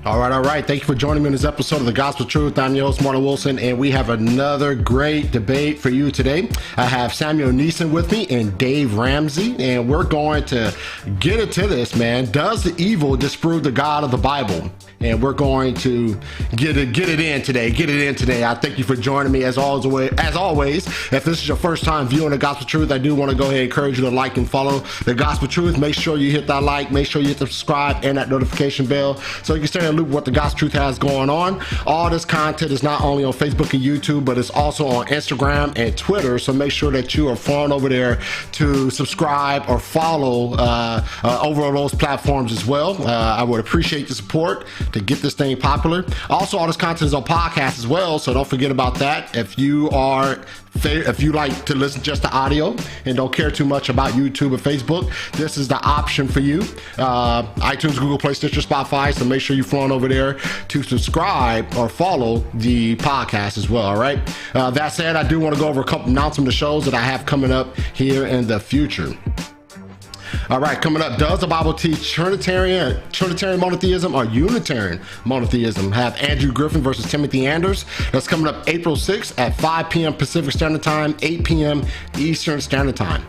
All right, all right. Thank you for joining me in this episode of The Gospel Truth. I'm your host, Martin Wilson, and we have another great debate for you today. I have Samuel Nesan with me and Dave Ramsey, and we're going to get into this, man. Does the evil disprove the God of the Bible? And we're going to get it in today. I thank you for joining me as always. If this is your first time viewing The Gospel Truth, I do want to go ahead and encourage you to like and follow The Gospel Truth. Make sure you hit that like, make sure you hit the subscribe and that notification bell so you can stay in the loop with what The Gospel Truth has going on. All this content is not only on Facebook and YouTube, but it's also on Instagram and Twitter. So make sure that you are flowing over there to subscribe or follow over on those platforms as well. I would appreciate the support to get this thing popular. Also, all this content is on podcast as well, so don't forget about that. If you like to listen just to audio and don't care too much about YouTube or Facebook, this is the option for you. iTunes, Google Play, Stitcher, Spotify, so make sure you're flowing over there to subscribe or follow the podcast as well, all right? That said, I do want to go over a couple announcements of shows that I have coming up here in the future. All right, coming up, does the Bible teach Trinitarian monotheism or Unitarian monotheism? Have Andrew Griffin versus Timothy Anders. That's coming up April 6th at 5 p.m. Pacific Standard Time, 8 p.m. Eastern Standard Time.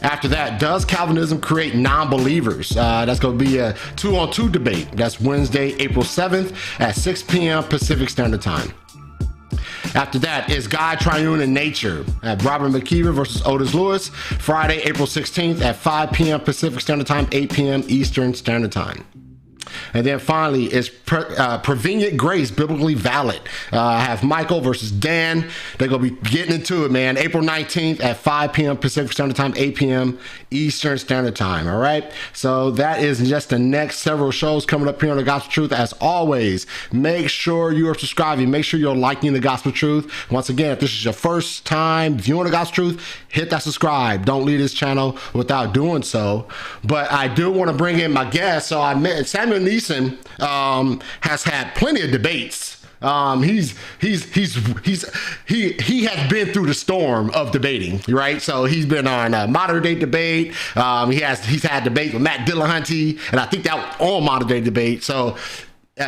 After that, does Calvinism create non-believers? That's going to be a 2-on-2 debate. That's Wednesday, April 7th at 6 p.m. Pacific Standard Time. After that is God Triune in Nature at Robert McKeever versus Otis Lewis, Friday, April 16th at 5 p.m. Pacific Standard Time, 8 p.m. Eastern Standard Time. And then finally is Prevenient Grace Biblically Valid. I have Michael versus Dan. They're going to be getting into it, man. April 19th at 5 p.m. Pacific Standard Time, 8 p.m. Eastern Standard Time. All right. So that is just the next several shows coming up here on The Gospel Truth. As always, make sure you are subscribing. Make sure you're liking The Gospel Truth. Once again, if this is your first time viewing The Gospel Truth, hit that subscribe. Don't leave this channel without doing so. But I do want to bring in my guest. So I met Samuel Nesan has had plenty of debates. He has been through the storm of debating, right? So he's been on a modern day debate. He's had debates with Matt Dillahunty, and I think that was all modern day debate. So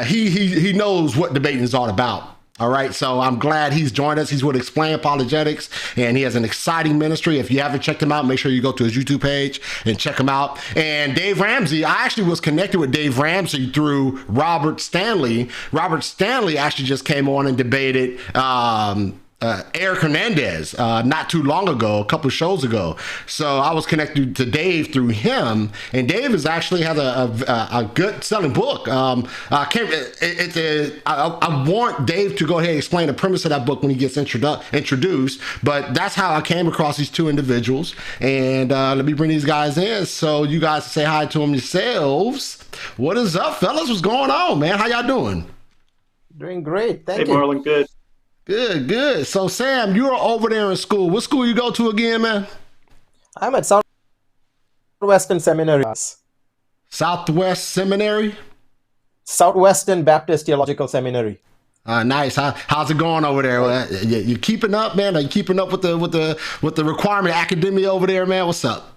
he knows what debating is all about. All right, so I'm glad he's joined us. He's with Explain Apologetics, and he has an exciting ministry. If you haven't checked him out, make sure you go to his YouTube page and check him out. And Dave Ramsey, I actually was connected with Dave Ramsey through Robert Stanley. Robert Stanley actually just came on and debated Eric Hernandez not too long ago, a couple of shows ago. So I was connected to Dave through him, and Dave has actually has a good selling book. I want Dave to go ahead and explain the premise of that book when he gets introduced, but that's how I came across these two individuals. And let me bring these guys in so you guys can say hi to them yourselves. What is up, fellas? What's going on, man? How y'all doing? Doing great. Thank you. Hey, Marlon, good. Good. So, Sam, you're over there in school. What school you go to again, man? I'm at Southwestern Seminary. Southwest Seminary? Southwestern Baptist Theological Seminary. Nice. How's it going over there? You keeping up, man? Are you keeping up with the requirement academia over there, man? What's up?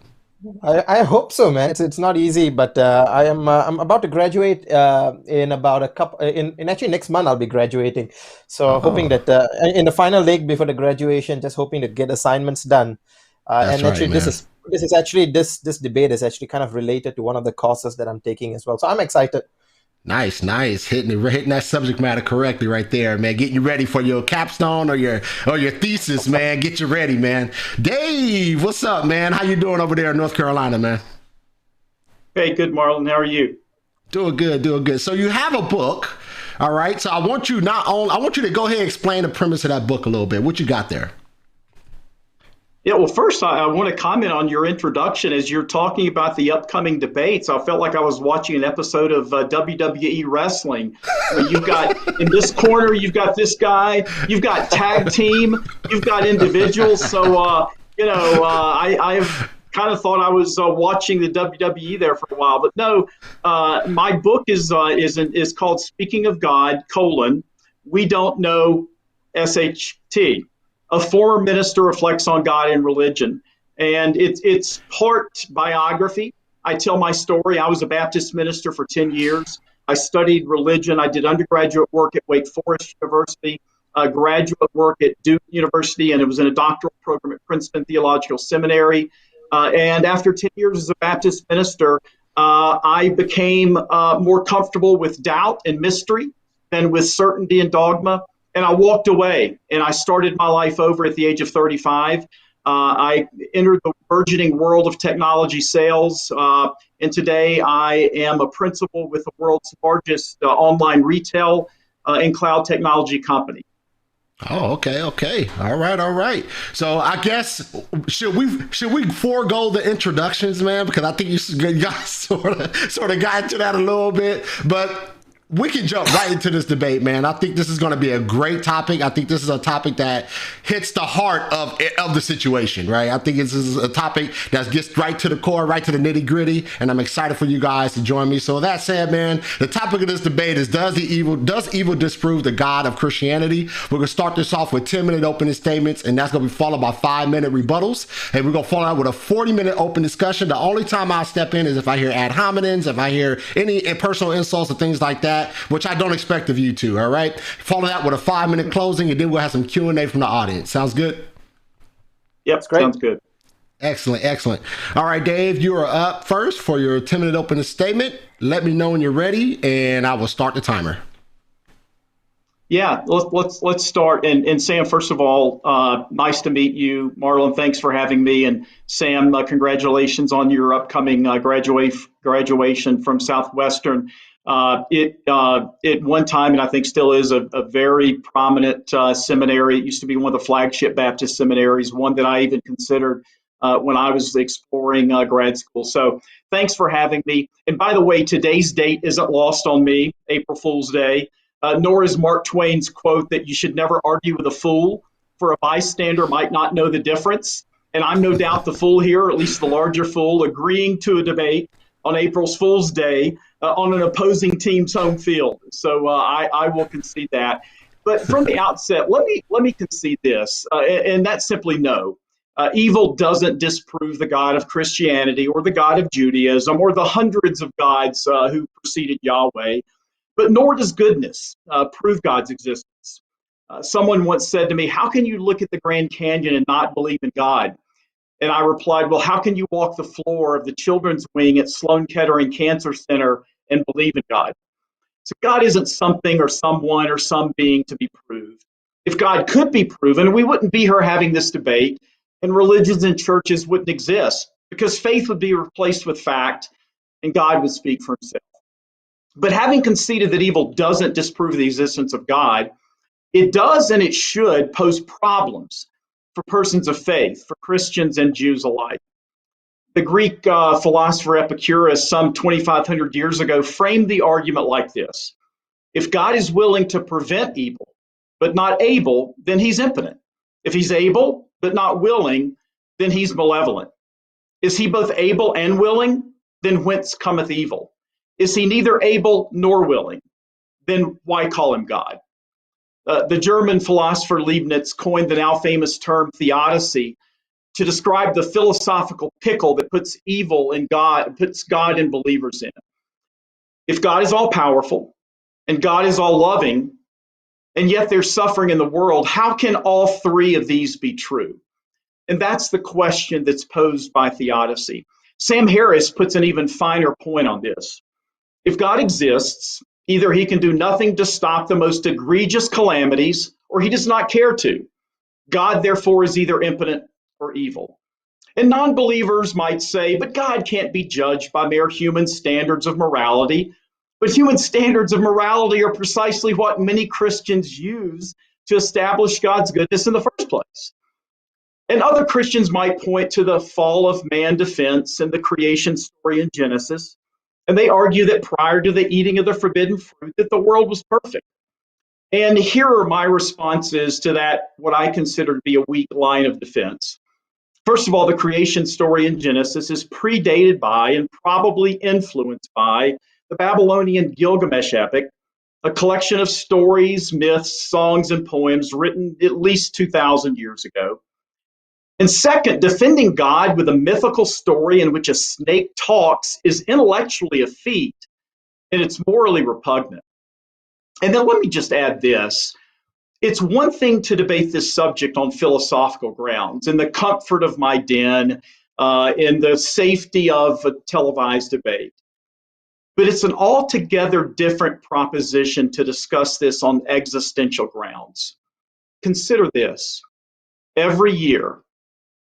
I hope so, man. It's not easy, but I'm about to graduate in about a couple. In actually next month I'll be graduating. So hoping that in the final leg before the graduation, just hoping to get assignments done. And actually, this debate is actually kind of related to one of the courses that I'm taking as well. So I'm excited. Nice. Hitting that subject matter correctly right there, man. Getting you ready for your capstone or your thesis, man. Get you ready, man. Dave, what's up, man? How you doing over there in North Carolina, man? Hey, good, Marlon. How are you? Doing good. So you have a book, all right? So I want you to go ahead and explain the premise of that book a little bit. What you got there? Yeah, well, first, I want to comment on your introduction as you're talking about the upcoming debates. I felt like I was watching an episode of WWE wrestling. You've got, in this corner, you've got this guy, you've got tag team, you've got individuals. So, I've kind of thought I was watching the WWE there for a while. But no, my book is called Speaking of God, We Don't Know SHT. A former minister reflects on God and religion. And it's part biography. I tell my story. I was a Baptist minister for 10 years. I studied religion. I did undergraduate work at Wake Forest University, graduate work at Duke University, and it was in a doctoral program at Princeton Theological Seminary. And after 10 years as a Baptist minister, I became more comfortable with doubt and mystery than with certainty and dogma. And I walked away and I started my life over at the age of 35. I entered the burgeoning world of technology sales. And today I am a principal with the world's largest online retail and cloud technology company. Oh, okay, okay. All right, all right. So I guess should we forego the introductions, man? Because I think you guys sort of got into that a little bit, but we can jump right into this debate, man. I think this is going to be a great topic. I think this is a topic that hits the heart of the situation, right? I think this is a topic that gets right to the core, right to the nitty gritty, and I'm excited for you guys to join me. So with that said, man, the topic of this debate is does evil disprove the God of Christianity? We're going to start this off with 10-minute opening statements, and that's going to be followed by 5-minute rebuttals, and we're going to follow that with a 40-minute open discussion. The only time I'll step in is if I hear ad hominems, if I hear any personal insults or things like that, which I don't expect of you two. All right, follow that with a 5-minute closing, and then we'll have some Q&A from the audience. Sounds good? Yep, great. Sounds good. Excellent, excellent. All right, Dave, you are up first for your 10-minute opening statement. Let me know when you're ready, and I will start the timer. Yeah, let's start. And Sam, first of all, nice to meet you. Marlon, thanks for having me. And Sam, congratulations on your upcoming graduation from Southwestern. It at one time, and I think still is, a very prominent seminary. It used to be one of the flagship Baptist seminaries, one that I even considered when I was exploring grad school. So thanks for having me. And by the way, today's date isn't lost on me, April Fool's Day. Nor is Mark Twain's quote that you should never argue with a fool, for a bystander might not know the difference. And I'm no doubt the fool here, or at least the larger fool, agreeing to a debate on April's Fool's Day on an opposing team's home field. So I will concede that. But from the outset, let me concede this, and that's simply no. Evil doesn't disprove the God of Christianity or the God of Judaism or the hundreds of gods who preceded Yahweh. But nor does goodness prove God's existence. Someone once said to me, how can you look at the Grand Canyon and not believe in God? And I replied, well, how can you walk the floor of the children's wing at Sloan Kettering Cancer Center and believe in God? So God isn't something or someone or some being to be proved. If God could be proven, we wouldn't be here having this debate, and religions and churches wouldn't exist, because faith would be replaced with fact, and God would speak for himself. But having conceded that evil doesn't disprove the existence of God, it does and it should pose problems for persons of faith, for Christians and Jews alike. The Greek philosopher Epicurus, some 2,500 years ago, framed the argument like this. If God is willing to prevent evil, but not able, then he's impotent. If he's able, but not willing, then he's malevolent. Is he both able and willing? Then whence cometh evil? Is he neither able nor willing? Then why call him God? The German philosopher Leibniz coined the now famous term theodicy to describe the philosophical pickle that puts evil in God, puts God and believers in. If God is all powerful and God is all loving, and yet there's suffering in the world, how can all three of these be true? And that's the question that's posed by theodicy. Sam Harris puts an even finer point on this. If God exists, either he can do nothing to stop the most egregious calamities, or he does not care to. God, therefore, is either impotent or evil. And non-believers might say, but God can't be judged by mere human standards of morality. But human standards of morality are precisely what many Christians use to establish God's goodness in the first place. And other Christians might point to the fall of man defense and the creation story in Genesis. And they argue that prior to the eating of the forbidden fruit, that the world was perfect. And here are my responses to that, what I consider to be a weak line of defense. First of all, the creation story in Genesis is predated by and probably influenced by the Babylonian Gilgamesh epic, a collection of stories, myths, songs, and poems written at least 2,000 years ago. And second, defending God with a mythical story in which a snake talks is intellectually a feat, and it's morally repugnant. And then let me just add this. It's one thing to debate this subject on philosophical grounds in the comfort of my den, in the safety of a televised debate. But it's an altogether different proposition to discuss this on existential grounds. Consider this. Every year,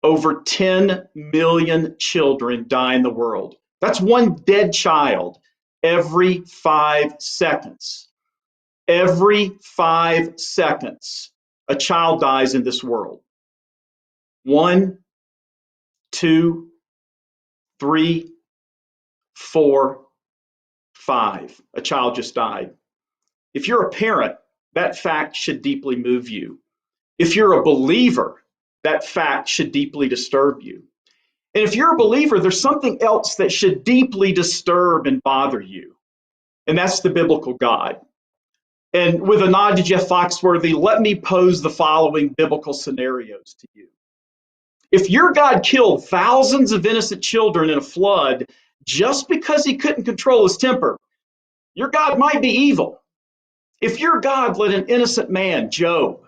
over 10 million children die in the world. That's one dead child every 5 seconds. Every 5 seconds, a child dies in this world. 1, 2, 3, 4, 5. A child just died. If you're a parent, that fact should deeply move you. If you're a believer, that fact should deeply disturb you. And if you're a believer, there's something else that should deeply disturb and bother you, and that's the biblical God. And with a nod to Jeff Foxworthy, let me pose the following biblical scenarios to you. If your God killed thousands of innocent children in a flood just because he couldn't control his temper, your God might be evil. If your God let an innocent man, Job,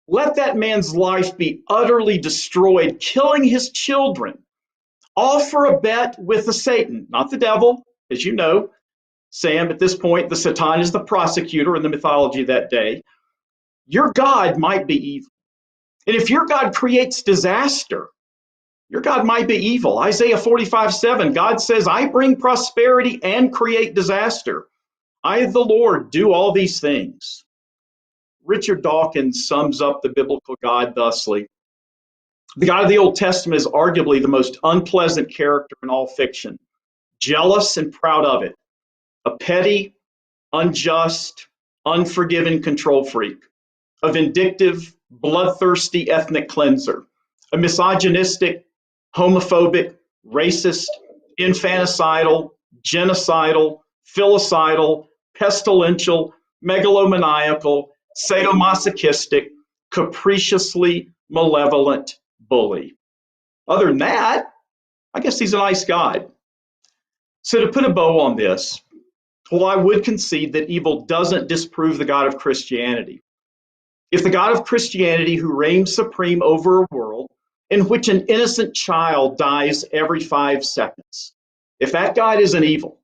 let that man's life be utterly destroyed, killing his children, all for a bet with the Satan, not the devil, as you know. Sam, at this point, the Satan is the prosecutor in the mythology of that day. Your God might be evil. And if your God creates disaster, your God might be evil. Isaiah 45:7, God says, I bring prosperity and create disaster. I, the Lord, do all these things. Richard Dawkins sums up the biblical God thusly. The God of the Old Testament is arguably the most unpleasant character in all fiction, jealous and proud of it, a petty, unjust, unforgiving control freak, a vindictive, bloodthirsty ethnic cleanser, a misogynistic, homophobic, racist, infanticidal, genocidal, filicidal, pestilential, megalomaniacal, sadomasochistic, capriciously malevolent bully. Other than that, I guess he's a nice God. So to put a bow on this, well, I would concede that evil doesn't disprove the God of Christianity. If the God of Christianity, who reigns supreme over a world in which an innocent child dies every 5 seconds, if that God isn't evil,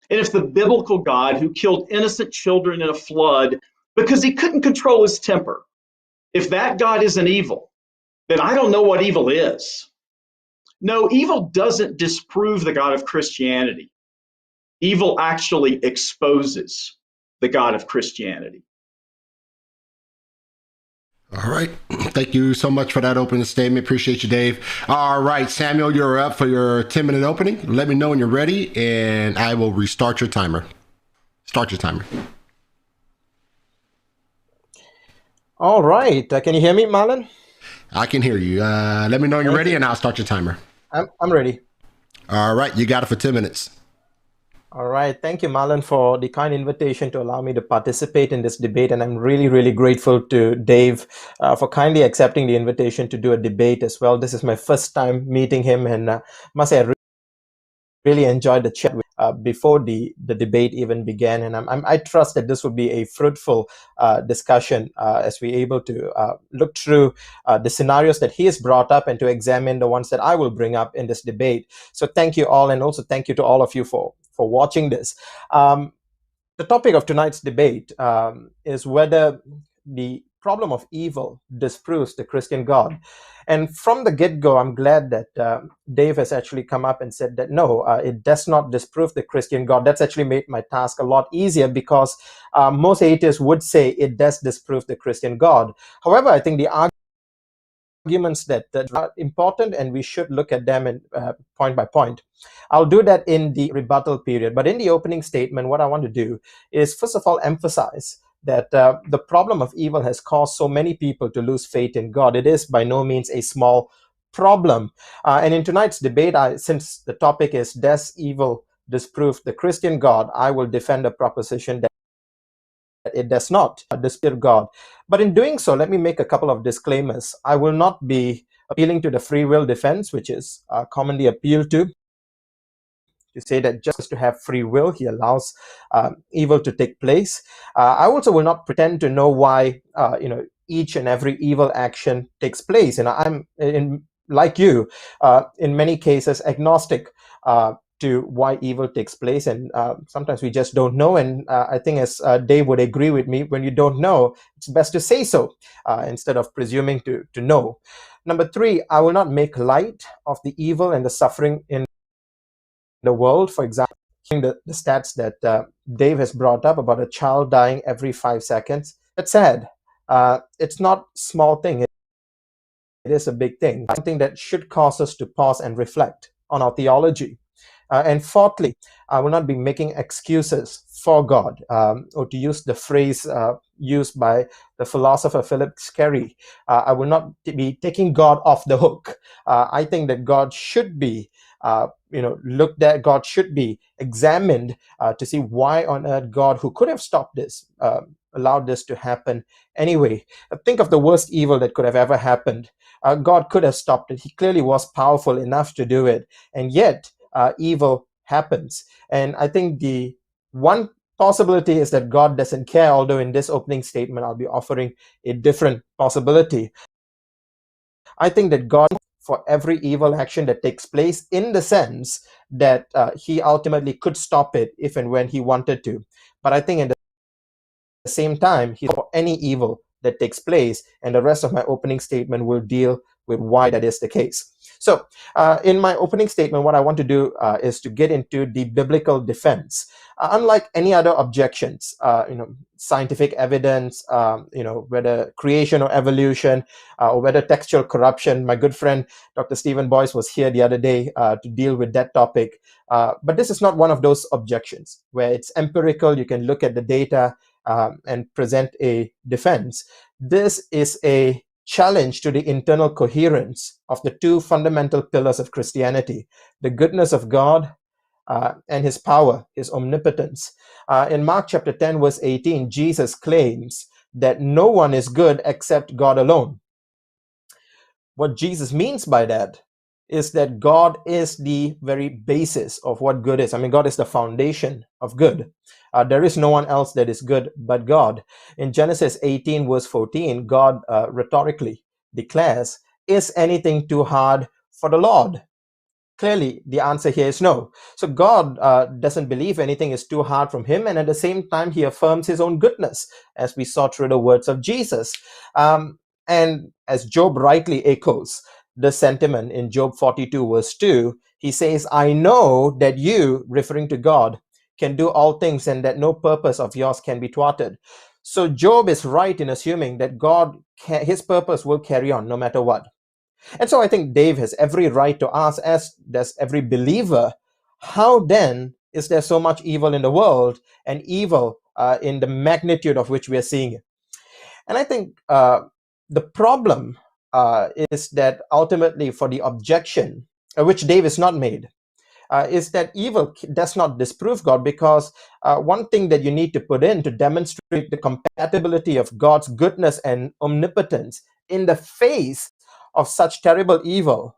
and if the biblical God who killed innocent children in a flood because he couldn't control his temper, if that God isn't evil, then I don't know what evil is. No, evil doesn't disprove the God of Christianity. Evil actually exposes the God of Christianity. All right. Thank you so much for that opening statement. Appreciate you, Dave. All right, Samuel, you're up for your 10-minute opening. Let me know when you're ready, and I will restart your timer. Start your timer. All right. Can you hear me, Marlon? I can hear you. Let me know when you're ready, and I'll start your timer. I'm ready. All right. You got it for 10 minutes. All right. Thank you, Marlon, for the kind invitation to allow me to participate in this debate. And I'm really, really grateful to Dave for kindly accepting the invitation to do a debate as well. This is my first time meeting him, and must say I really enjoyed the chat before the debate even began. And I trust that this will be a fruitful discussion as we're able to look through the scenarios that he has brought up and to examine the ones that I will bring up in this debate. So thank you all, and also thank you to all of you for watching this. The topic of tonight's debate is whether the problem of evil disproves the Christian God. And from the get-go, I'm glad that Dave has actually come up and said that no, it does not disprove the Christian God. That's actually made my task a lot easier, because most atheists would say it does disprove the Christian God. However, I think the arguments that are important, and we should look at them in, point by point. I'll do that in the rebuttal period. But in the opening statement, what I want to do is, first of all, emphasize that the problem of evil has caused so many people to lose faith in God. It is by no means a small problem. And in tonight's debate, since the topic is, does evil disprove the Christian God, I will defend a proposition that it does not disprove God. But in doing so, let me make a couple of disclaimers. I will not be appealing to the free will defense, which is commonly appealed to. to say that just to have free will, he allows evil to take place. I also will not pretend to know why each and every evil action takes place. And I'm like you, in many cases, agnostic to why evil takes place, and sometimes we just don't know. And I think, as Dave would agree with me, when you don't know, it's best to say so instead of presuming to know. Number 3, I will not make light of the evil and the suffering in the world. For example, the stats that Dave has brought up about a child dying every 5 seconds, that's sad. It's not small thing. It is a big thing, something that should cause us to pause and reflect on our theology. And fourthly, I will not be making excuses for God, or to use the phrase used by the philosopher Philip Scarry, I will not be taking God off the hook. I think that God should be looked at. God should be examined to see why on earth God, who could have stopped this, allowed this to happen anyway. Think of the worst evil that could have ever happened. God could have stopped it. He clearly was powerful enough to do it, and yet evil happens. And I think the one possibility is that God doesn't care, although in this opening statement I'll be offering a different possibility. I think that God, for every evil action that takes place, in the sense that he ultimately could stop it if and when he wanted to. But I think in the same time, he for any evil that takes place, and the rest of my opening statement will deal with why that is the case. So in my opening statement, what I want to do is to get into the biblical defense. Unlike any other objections, scientific evidence, whether creation or evolution, or whether textual corruption, my good friend Dr. Stephen Boyce was here the other day to deal with that topic. But this is not one of those objections where it's empirical, you can look at the data and present a defense. This is a challenge to the internal coherence of the two fundamental pillars of Christianity: the goodness of God and his power, his omnipotence. In Mark chapter 10, verse 18, Jesus claims that no one is good except God alone. What Jesus means by that is that God is the very basis of what good is. I mean, God is the foundation of good. There is no one else that is good but God. In Genesis 18, verse 14, God rhetorically declares, "Is anything too hard for the Lord?" Clearly, the answer here is no. So God doesn't believe anything is too hard from him, and at the same time, he affirms his own goodness, as we saw through the words of Jesus. And as Job rightly echoes the sentiment in Job 42, verse 2, he says, "I know that you," referring to God, "can do all things, and that no purpose of yours can be thwarted." So Job is right in assuming that his purpose will carry on no matter what. And so I think Dave has every right to ask, as does every believer, how then is there so much evil in the world, and evil in the magnitude of which we are seeing it? And I think the problem is that ultimately, for the objection, which Dave has not made, is that evil does not disprove God, because one thing that you need to put in to demonstrate the compatibility of God's goodness and omnipotence in the face of such terrible evil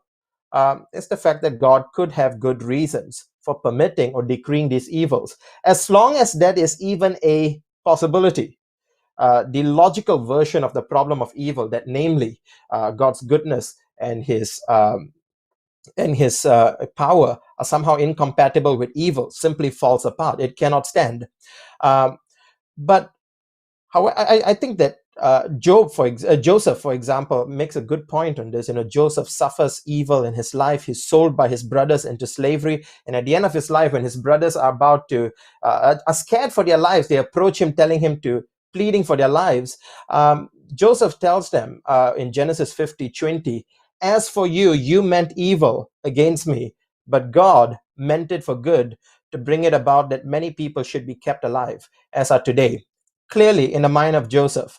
is the fact that God could have good reasons for permitting or decreeing these evils, as long as that is even a possibility. The logical version of the problem of evil, that namely God's goodness and his power are somehow incompatible with evil, simply falls apart. It cannot stand. But however, I think that Joseph, for example, makes a good point on this. Joseph suffers evil in his life. He's sold by his brothers into slavery, and at the end of his life, when his brothers are about to are scared for their lives, they approach him, pleading for their lives. Joseph tells them in Genesis 50:20, "As for you, you meant evil against me, but God meant it for good, to bring it about that many people should be kept alive, as are today." Clearly, in the mind of Joseph,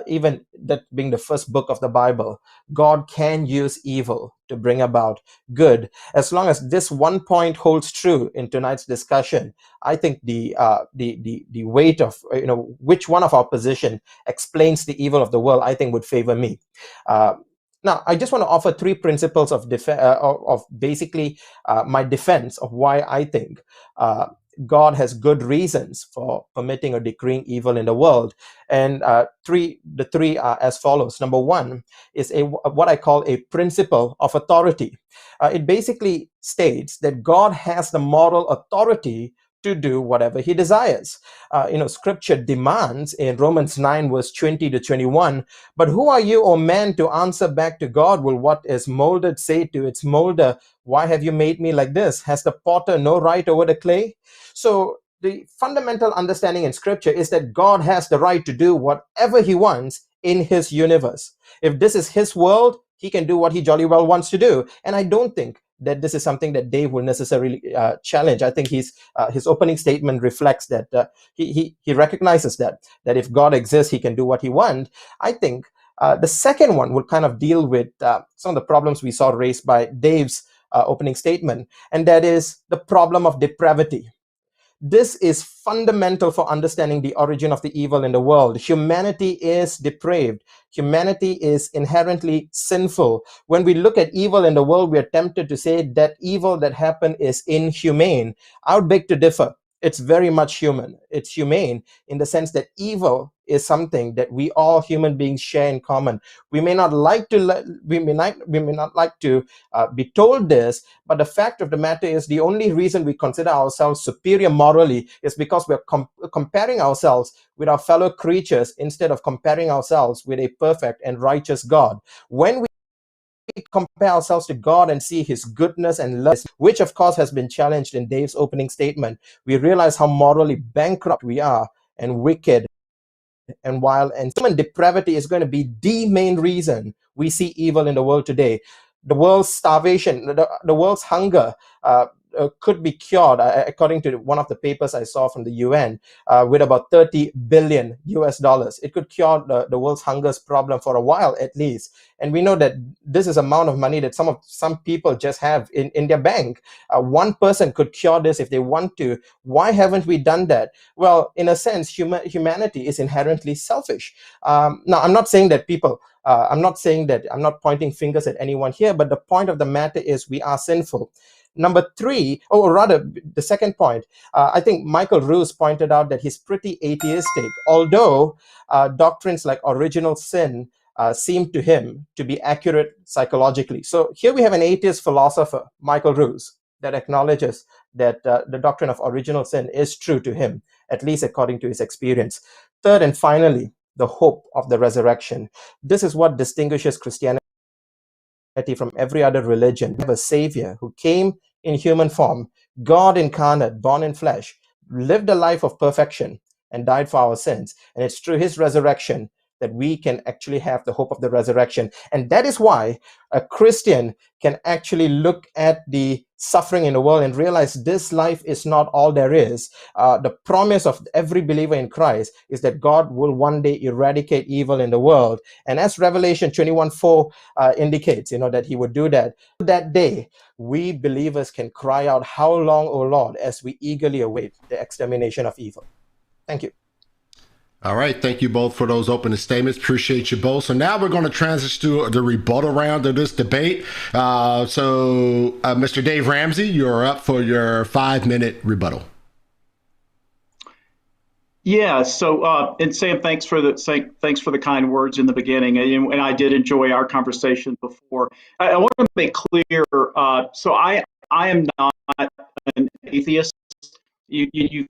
even that being the first book of the Bible, God can use evil to bring about good. As long as this one point holds true in tonight's discussion, I think the weight of which one of our position explains the evil of the world, I think, would favor me. Now, I just want to offer three principles of basically my defense of why I think God has good reasons for permitting or decreeing evil in the world. And the three are as follows. Number one is what I call a principle of authority. It basically states that God has the moral authority to do whatever he desires. Scripture demands in Romans 9, verse 20 to 21, but who are you, O man, to answer back to God? Will what is molded say to its molder, why have you made me like this? Has the potter no right over the clay? So the fundamental understanding in Scripture is that God has the right to do whatever he wants in his universe. If this is his world, he can do what he jolly well wants to do. And I don't think that this is something that Dave will necessarily challenge. I think his opening statement reflects that he recognizes that if God exists, he can do what he wants. I think the second one will kind of deal with some of the problems we saw raised by Dave's opening statement, and that is the problem of depravity. This is fundamental for understanding the origin of the evil in the world. Humanity is depraved. Humanity is inherently sinful. When we look at evil in the world, we are tempted to say that evil that happened is inhumane. I would beg to differ. It's very much human. It's humane in the sense that evil is something that we all human beings share in common. We may not like to be told this, but the fact of the matter is the only reason we consider ourselves superior morally is because we're comparing ourselves with our fellow creatures instead of comparing ourselves with a perfect and righteous God. When we compare ourselves to God and see his goodness and love, which of course has been challenged in Dave's opening statement, we realize how morally bankrupt we are and wicked and wild, and human depravity is going to be the main reason we see evil in the world today. The world's starvation, the world's hunger could be cured, according to one of the papers I saw from the UN, with about 30 billion US dollars. It could cure the world's hunger problem for a while at least. And we know that this is amount of money that some people just have in their bank. One person could cure this if they want to. Why haven't we done that? Well, in a sense, humanity is inherently selfish. Now, I'm not saying that I'm not pointing fingers at anyone here, but the point of the matter is we are sinful. Number three, or rather the second point, I think Michael Roos pointed out that he's pretty atheistic, although doctrines like original sin seem to him to be accurate psychologically. So here we have an atheist philosopher, Michael Roos, that acknowledges that the doctrine of original sin is true to him, at least according to his experience. Third and finally, the hope of the resurrection. This is what distinguishes Christianity from every other religion. We have a savior who came in human form, God incarnate, born in flesh, lived a life of perfection and died for our sins. And it's through his resurrection that we can actually have the hope of the resurrection. And that is why a Christian can actually look at the suffering in the world and realize this life is not all there is. The promise of every believer in Christ is that God will one day eradicate evil in the world. And as Revelation 21:4 indicates, that he would do that. That day, we believers can cry out, "How long, O Lord," as we eagerly await the extermination of evil. Thank you. All right. Thank you both for those opening statements. Appreciate you both. So now we're going to transition to the rebuttal round of this debate. Mr. Dave Ramsey, you're up for your 5-minute rebuttal. Yeah. So, and Sam, thanks for the kind words in the beginning, and I did enjoy our conversation before. I want to make clear. So I am not an atheist. You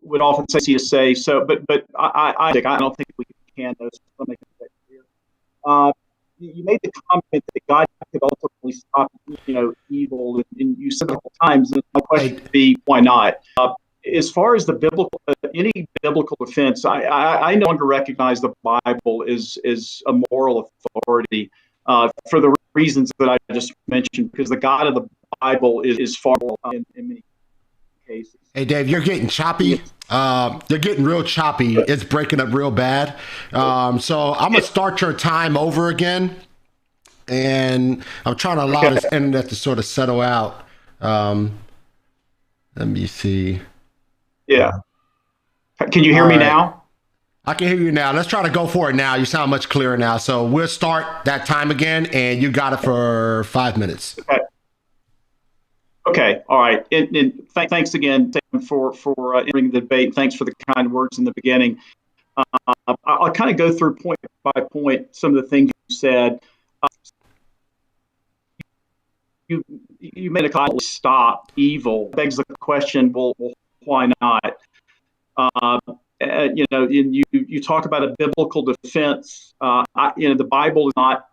would often say so, but I don't think we can. So I'll make that clear. You made the comment that God could ultimately stop, evil, and you said a couple times. And my question would be, why not? As far as the any biblical offense, I no longer recognize the Bible is a moral authority for the reasons that I just mentioned, because the God of the Bible is far more in many cases. Hey, Dave, you're getting choppy. You're getting real choppy. It's breaking up real bad. So I'm going to start your time over again. And I'm trying to allow this internet to sort of settle out. Let me see. Yeah. Can you hear me now? I can hear you now. Let's try to go for it now. You sound much clearer now. So we'll start that time again, and you got it for 5 minutes. Okay. Okay. All right. And thanks again, Sam, for entering the debate. Thanks for the kind words in the beginning. I'll kind of go through point by point some of the things you said. You made a comment, stop evil. Begs the question, well why not? You talk about a biblical defense. The Bible does not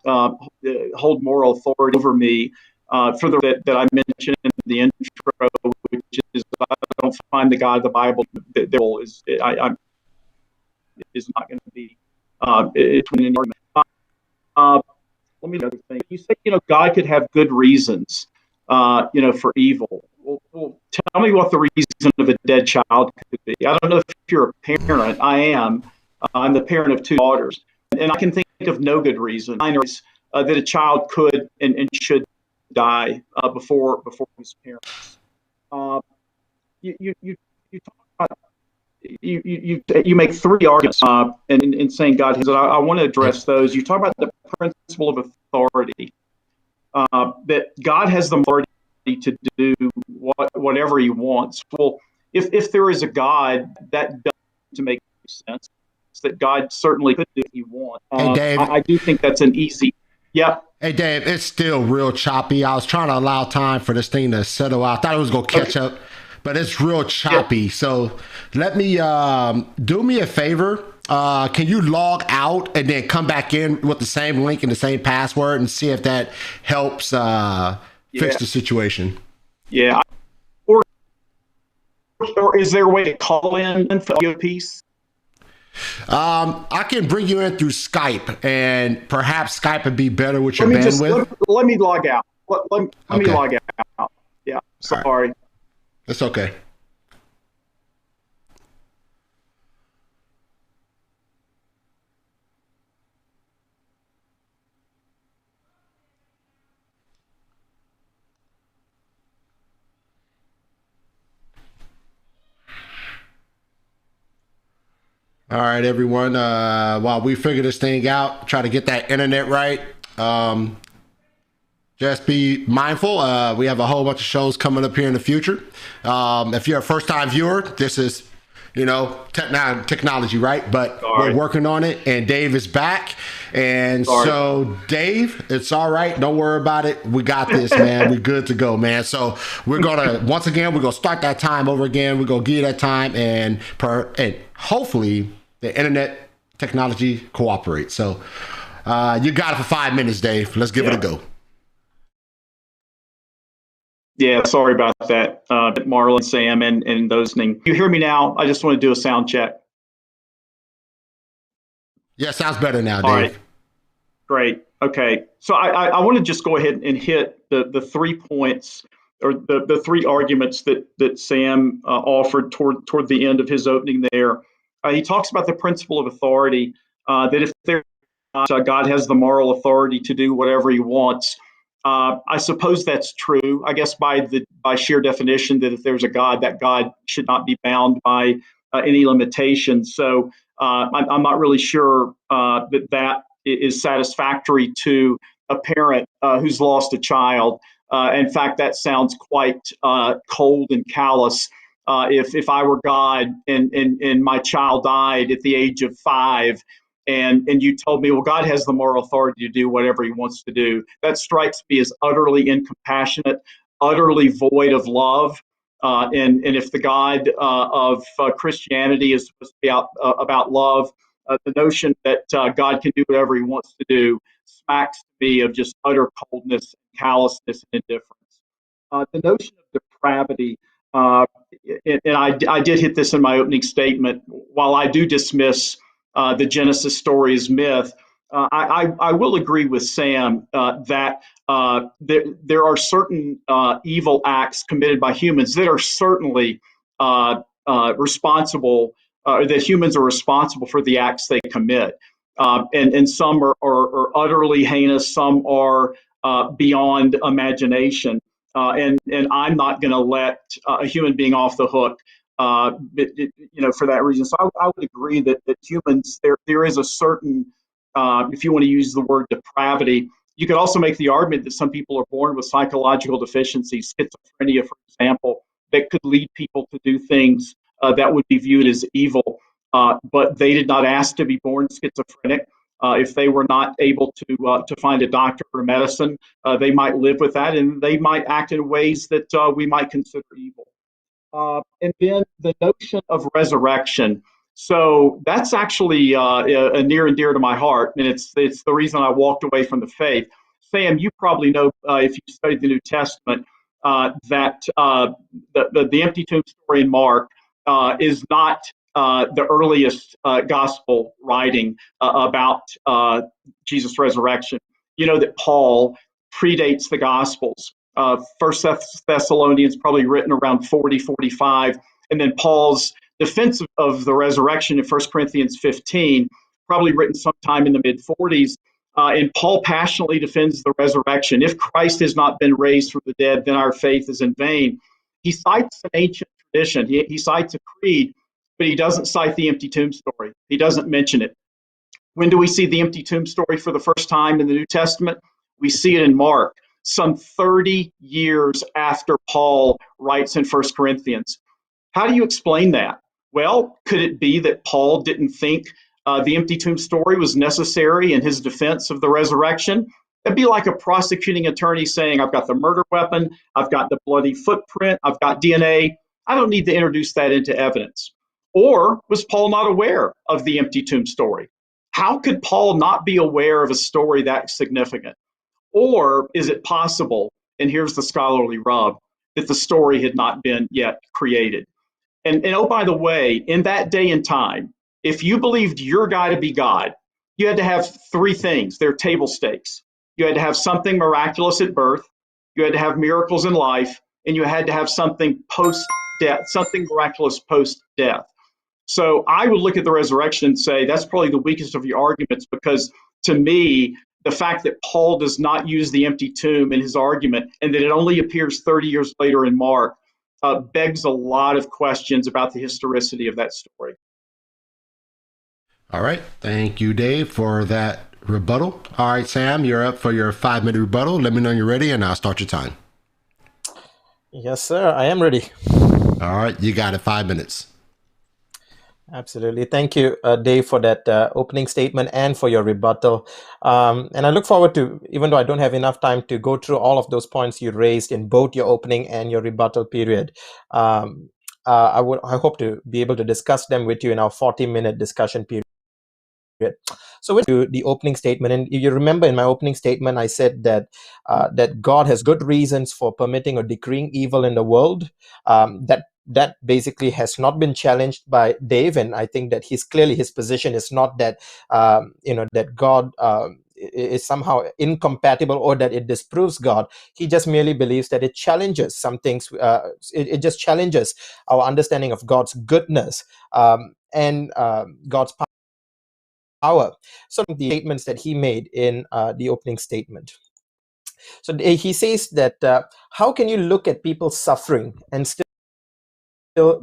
hold moral authority over me. For that I mentioned in the intro, which is I don't find the God of the Bible that is not going to be an argument. Let me know another thing. You say God could have good reasons, for evil. Well, tell me what the reason of a dead child could be. I don't know if you're a parent. I am. I'm the parent of 2 daughters, and I can think of no good reason that a child could and should die before his parents. You talk about, you make 3 arguments in saying God has. I want to address those. You talk about the principle of authority, that God has the authority to do whatever He wants. Well, if there is a God, that doesn't make sense. That God certainly could do what He wants. Hey, Dave. I do think that's an easy. Yeah. Hey, Dave, it's still real choppy. I was trying to allow time for this thing to settle out. I thought it was going to catch up, but it's real choppy. Yeah. So let me do me a favor. Can you log out and then come back in with the same link and the same password and see if that helps fix the situation? Yeah. Or is there a way to call in for the piece? I can bring you in through Skype, and perhaps Skype would be better with your bandwidth. Let me log out. Let me log out. Yeah, sorry. Right. It's okay. All right, everyone. While we figure this thing out, try to get that internet right. Just be mindful. We have a whole bunch of shows coming up here in the future. If you're a first-time viewer, this is, technology, right? But we're working on it, and Dave is back. And so, Dave, it's all right. Don't worry about it. We got this, man. We're good to go, man. So we're gonna we're gonna start that time over again. We're gonna give you that time, and hopefully the internet technology cooperates. So you got it for 5 minutes, Dave. Let's give it a go. Yeah, sorry about that, Marlon, Sam, and those things. You hear me now? I just want to do a sound check. Yeah, sounds better now, Dave. All right. Great. Okay. So I want to just go ahead and hit the 3 points or the 3 arguments that Sam offered toward the end of his opening there. He talks about the principle of authority, that if God has the moral authority to do whatever He wants. I suppose that's true. I guess by sheer definition, that if there's a God, that God should not be bound by any limitations. So I'm not really sure that is satisfactory to a parent who's lost a child. In fact, that sounds quite cold and callous. If I were God and my child died at the age of 5, and you told me, well, God has the moral authority to do whatever He wants to do, that strikes me as utterly incompassionate, utterly void of love. And if the God of Christianity is supposed to be about love, the notion that God can do whatever He wants to do smacks me of just utter coldness, callousness, and indifference. The notion of depravity, and I did hit this in my opening statement, while I do dismiss the Genesis story as myth, I will agree with Sam that there are certain evil acts committed by humans that are certainly responsible, that humans are responsible for the acts they commit. And some are utterly heinous, some are beyond imagination. And I'm not going to let a human being off the hook for that reason. So I would agree that humans, there is a certain, if you want to use the word depravity, you could also make the argument that some people are born with psychological deficiencies, schizophrenia, for example, that could lead people to do things that would be viewed as evil, but they did not ask to be born schizophrenic. If they were not able to find a doctor or medicine, they might live with that, and they might act in ways that we might consider evil. And then the notion of resurrection. So that's actually near and dear to my heart, and it's the reason I walked away from the faith. Sam, you probably know if you studied the New Testament that the empty tomb story in Mark is not the earliest gospel writing about Jesus' resurrection. You know that Paul predates the Gospels. First Thessalonians probably written around 40, 45, and then Paul's defense of the resurrection in 1 Corinthians 15, probably written sometime in the mid 40s. And Paul passionately defends the resurrection. If Christ has not been raised from the dead, then our faith is in vain. He cites an ancient tradition. He cites a creed, but he doesn't cite the empty tomb story. He doesn't mention it. When do we see the empty tomb story for the first time in the New Testament? We see it in Mark, some 30 years after Paul writes in 1 Corinthians. How do you explain that? Well, could it be that Paul didn't think the empty tomb story was necessary in his defense of the resurrection? It'd be like a prosecuting attorney saying, I've got the murder weapon, I've got the bloody footprint, I've got DNA. I don't need to introduce that into evidence. Or was Paul not aware of the empty tomb story? How could Paul not be aware of a story that significant? Or is it possible, and here's the scholarly rub, that the story had not been yet created? And oh, by the way, in that day and time, if you believed your guy to be God, you had to have three things. They're table stakes. You had to have something miraculous at birth, you had to have miracles in life, and you had to have something post-death, something miraculous post-death. So I would look at the resurrection and say that's probably the weakest of your arguments, because to me, the fact that Paul does not use the empty tomb in his argument and that it only appears 30 years later in Mark begs a lot of questions about the historicity of that story. All right. Thank you, Dave, for that rebuttal. All right, Sam, you're up for your 5-minute rebuttal. Let me know you're ready, and I'll start your time. Yes, sir. I am ready. All right. You got it. 5 minutes. Absolutely. Thank you, Dave, for that opening statement and for your rebuttal. And I look forward to, even though I don't have enough time to go through all of those points you raised in both your opening and your rebuttal period, I hope to be able to discuss them with you in our 40-minute discussion period. So with the opening statement, and you remember in my opening statement, I said that that God has good reasons for permitting or decreeing evil in the world. That basically has not been challenged by Dave, and I think that his position is not that that God is somehow incompatible or that it disproves God. He just merely believes that it challenges some things. It just challenges our understanding of God's goodness and God's power. Some of the statements that he made in the opening statement. So he says that how can you look at people suffering and still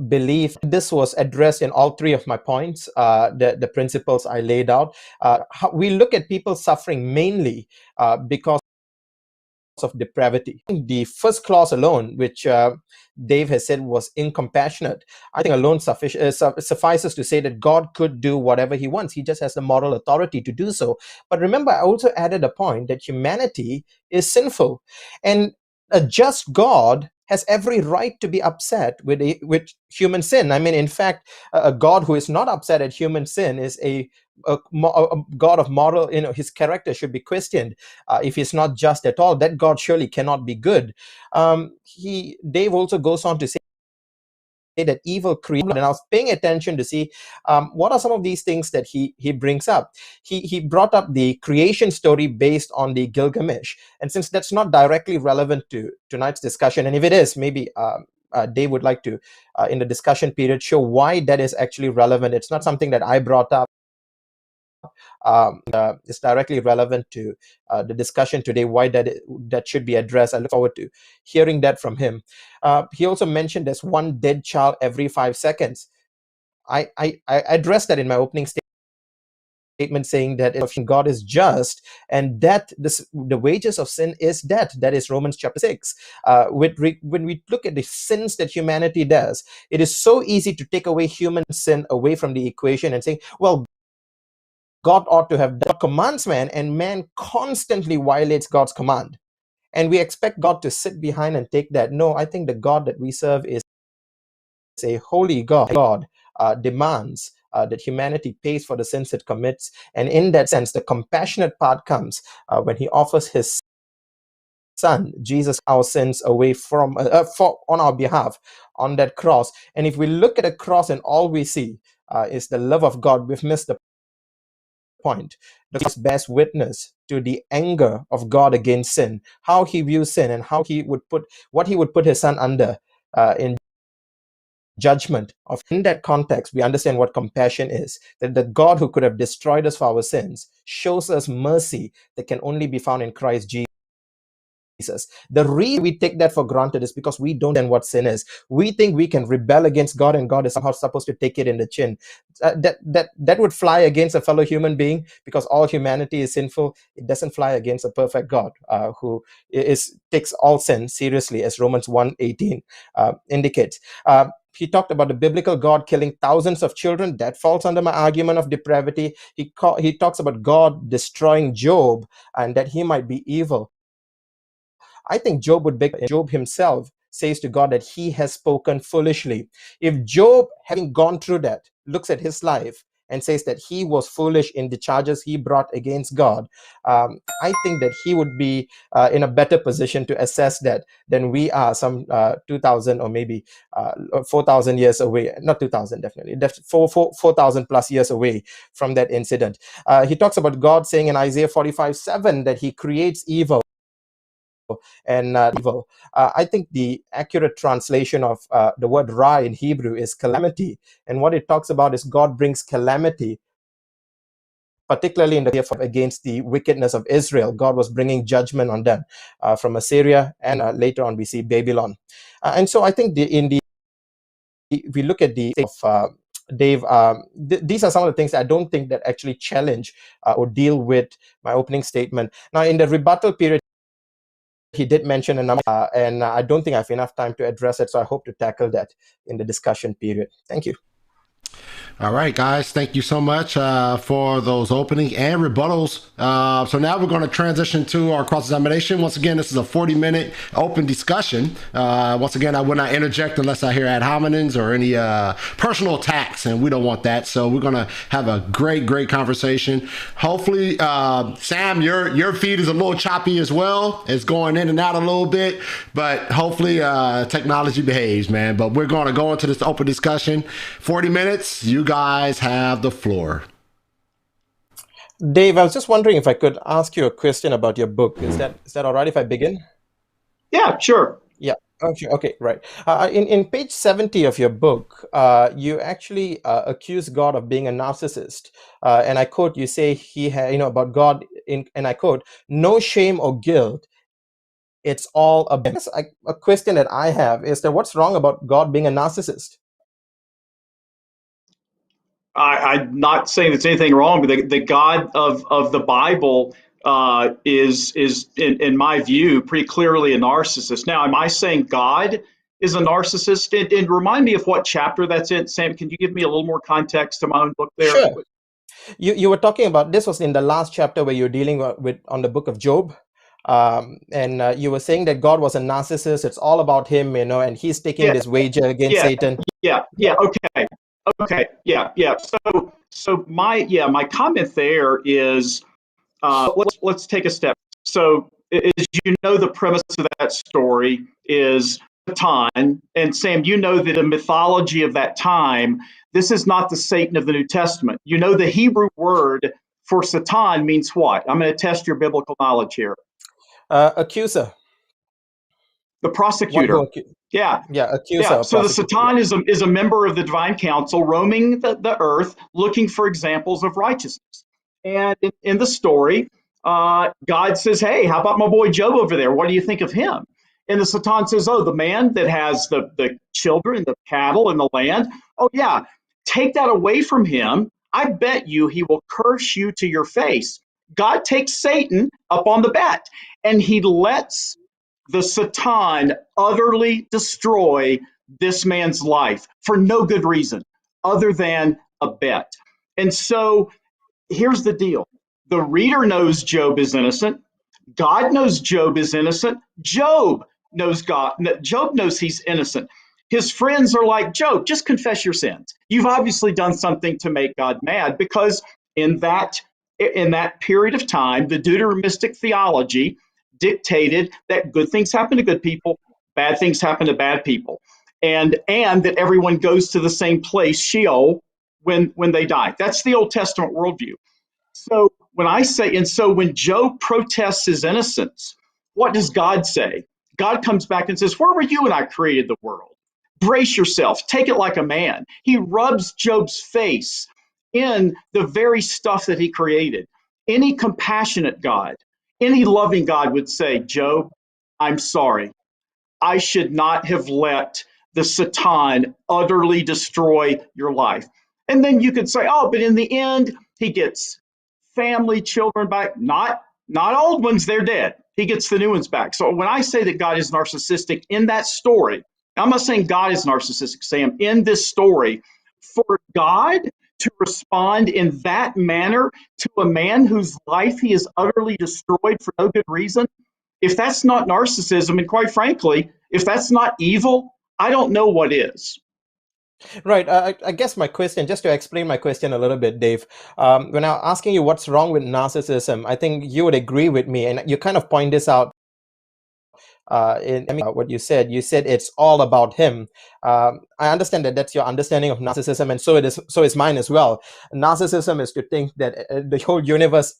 believe? This was addressed in all three of my points, the principles I laid out. How we look at people suffering mainly because of depravity. The first clause alone, which Dave has said was incompassionate, I think alone suffices to say that God could do whatever he wants. He just has the moral authority to do so. But remember, I also added a point that humanity is sinful, and a just God has every right to be upset with human sin. I mean, in fact, a God who is not upset at human sin is a God of moral, his character should be questioned. If he's not just at all, that God surely cannot be good. Dave also goes on to say that evil created, and I was paying attention to see what are some of these things that he brings up. He brought up the creation story based on the Gilgamesh, and since that's not directly relevant to tonight's discussion, and if it is, maybe Dave would like to, in the discussion period, show why that is actually relevant. It's not something that I brought up. is directly relevant to the discussion today, why that should be addressed. I look forward to hearing that from him. He also mentioned there's one dead child every 5 seconds. I addressed that in my opening statement, saying that if God is just and death, the wages of sin is death. That is Romans chapter 6. When we look at the sins that humanity does, it is so easy to take away human sin away from the equation and say, well, God ought to have God commands man, and man constantly violates God's command. And we expect God to sit behind and take that. No, I think the God that we serve is a holy God. God demands that humanity pays for the sins it commits. And in that sense, the compassionate part comes when he offers his son, Jesus, our sins away from on our behalf on that cross. And if we look at a cross and all we see is the love of God, we've missed the point. The cross bears witness to the anger of God against sin, how he views sin, and how he would put his son under in judgment of. In that context, we understand what compassion is, that the God who could have destroyed us for our sins shows us mercy that can only be found in Christ Jesus. The reason we take that for granted is because we don't understand what sin is. We think we can rebel against God and God is somehow supposed to take it in the chin. That would fly against a fellow human being, because all humanity is sinful. It doesn't fly against a perfect God who takes all sin seriously, as Romans 1:18 indicates. He talked about the biblical God killing thousands of children. That falls under my argument of depravity. He talks about God destroying Job and that he might be evil. I think Job himself says to God that he has spoken foolishly. If Job, having gone through that, looks at his life and says that he was foolish in the charges he brought against God, I think that he would be in a better position to assess that than we are some 2,000 or maybe 4,000 years away. Not 2,000, definitely. 4,000 plus years away from that incident. He talks about God saying in Isaiah 45:7 that he creates evil and evil. I think the accurate translation of the word ra in Hebrew is calamity. And what it talks about is God brings calamity, particularly in the case against the wickedness of Israel. God was bringing judgment on them from Assyria, and later on we see Babylon. And so I think if we look at the of Dave, these are some of the things I don't think that actually challenge or deal with my opening statement. Now, in the rebuttal period, he did mention a number, and I don't think I have enough time to address it, so I hope to tackle that in the discussion period. Thank you. All right, guys, thank you so much for those opening and rebuttals. So now we're going to transition to our cross-examination. Once again, this is a 40-minute open discussion. Once again, I will not interject unless I hear ad hominems or any personal attacks, and we don't want that. So we're going to have a great conversation. Hopefully, Sam, your feed is a little choppy as well. It's going in and out a little bit, but hopefully technology behaves, man. But we're going to go into this open discussion. 40 minutes. You guys have the floor. Dave, I was just wondering if I could ask you a question about your book. Is that all right if I begin? Yeah, sure. Yeah. Okay, right. In page 70 of your book, you actually accuse God of being a narcissist. And I quote, you say he had, about God, and I quote, no shame or guilt. It's all a question that I have is that what's wrong about God being a narcissist? I'm not saying there's anything wrong, but the God of the Bible is in my view pretty clearly a narcissist. Now, am I saying God is a narcissist? And remind me of what chapter that's in, Sam. Can you give me a little more context to my own book there? Sure. You were talking about, this was in the last chapter where you're dealing with on the book of Job. And you were saying that God was a narcissist. It's all about him, and he's taking this wager against Satan. Yeah. Okay. Yeah. So my comment there is, let's take a step. So as you know, the premise of that story is Satan, and Sam, you know that the mythology of that time, this is not the Satan of the New Testament. You know, the Hebrew word for Satan means what? I'm going to test your biblical knowledge here. Accuser. The prosecutor. Yeah, accuser. Yeah. So the Satan is a member of the divine council roaming the earth looking for examples of righteousness. And in the story, God says, "Hey, how about my boy Job over there? What do you think of him?" And the Satan says, "Oh, the man that has the children, the cattle, and the land. Oh, yeah, take that away from him. I bet you he will curse you to your face." God takes Satan up on the bet, and he lets the Satan utterly destroy this man's life for no good reason other than a bet. And so here's the deal: the reader knows Job is innocent. God knows Job is innocent. Job knows he's innocent. His friends are like, "Job, just confess your sins. You've obviously done something to make God mad," because in that in that period of time, the Deuteronomistic theology dictated that good things happen to good people, bad things happen to bad people, and that everyone goes to the same place, Sheol, when they die. That's the Old Testament worldview. So when Job protests his innocence, what does God say? God comes back and says, "Where were you when I created the world? Brace yourself, take it like a man." He rubs Job's face in the very stuff that he created. Any compassionate God, any loving God would say, "Job, I'm sorry. I should not have let the Satan utterly destroy your life." And then you could say, "Oh, but in the end, he gets family, children back. Not old ones, they're dead. He gets the new ones back." So when I say that God is narcissistic in that story, I'm not saying God is narcissistic, Sam. In this story, for God to respond in that manner to a man whose life he has utterly destroyed for no good reason, if that's not narcissism, and quite frankly, if that's not evil, I don't know what is. Right. I guess my question, just to explain my question a little bit, Dave, when I'm asking you what's wrong with narcissism, I think you would agree with me, and you kind of point this out in what you said. You said it's all about him. I understand that that's your understanding of narcissism, and so it is. So is mine as well. Narcissism is to think that the whole universe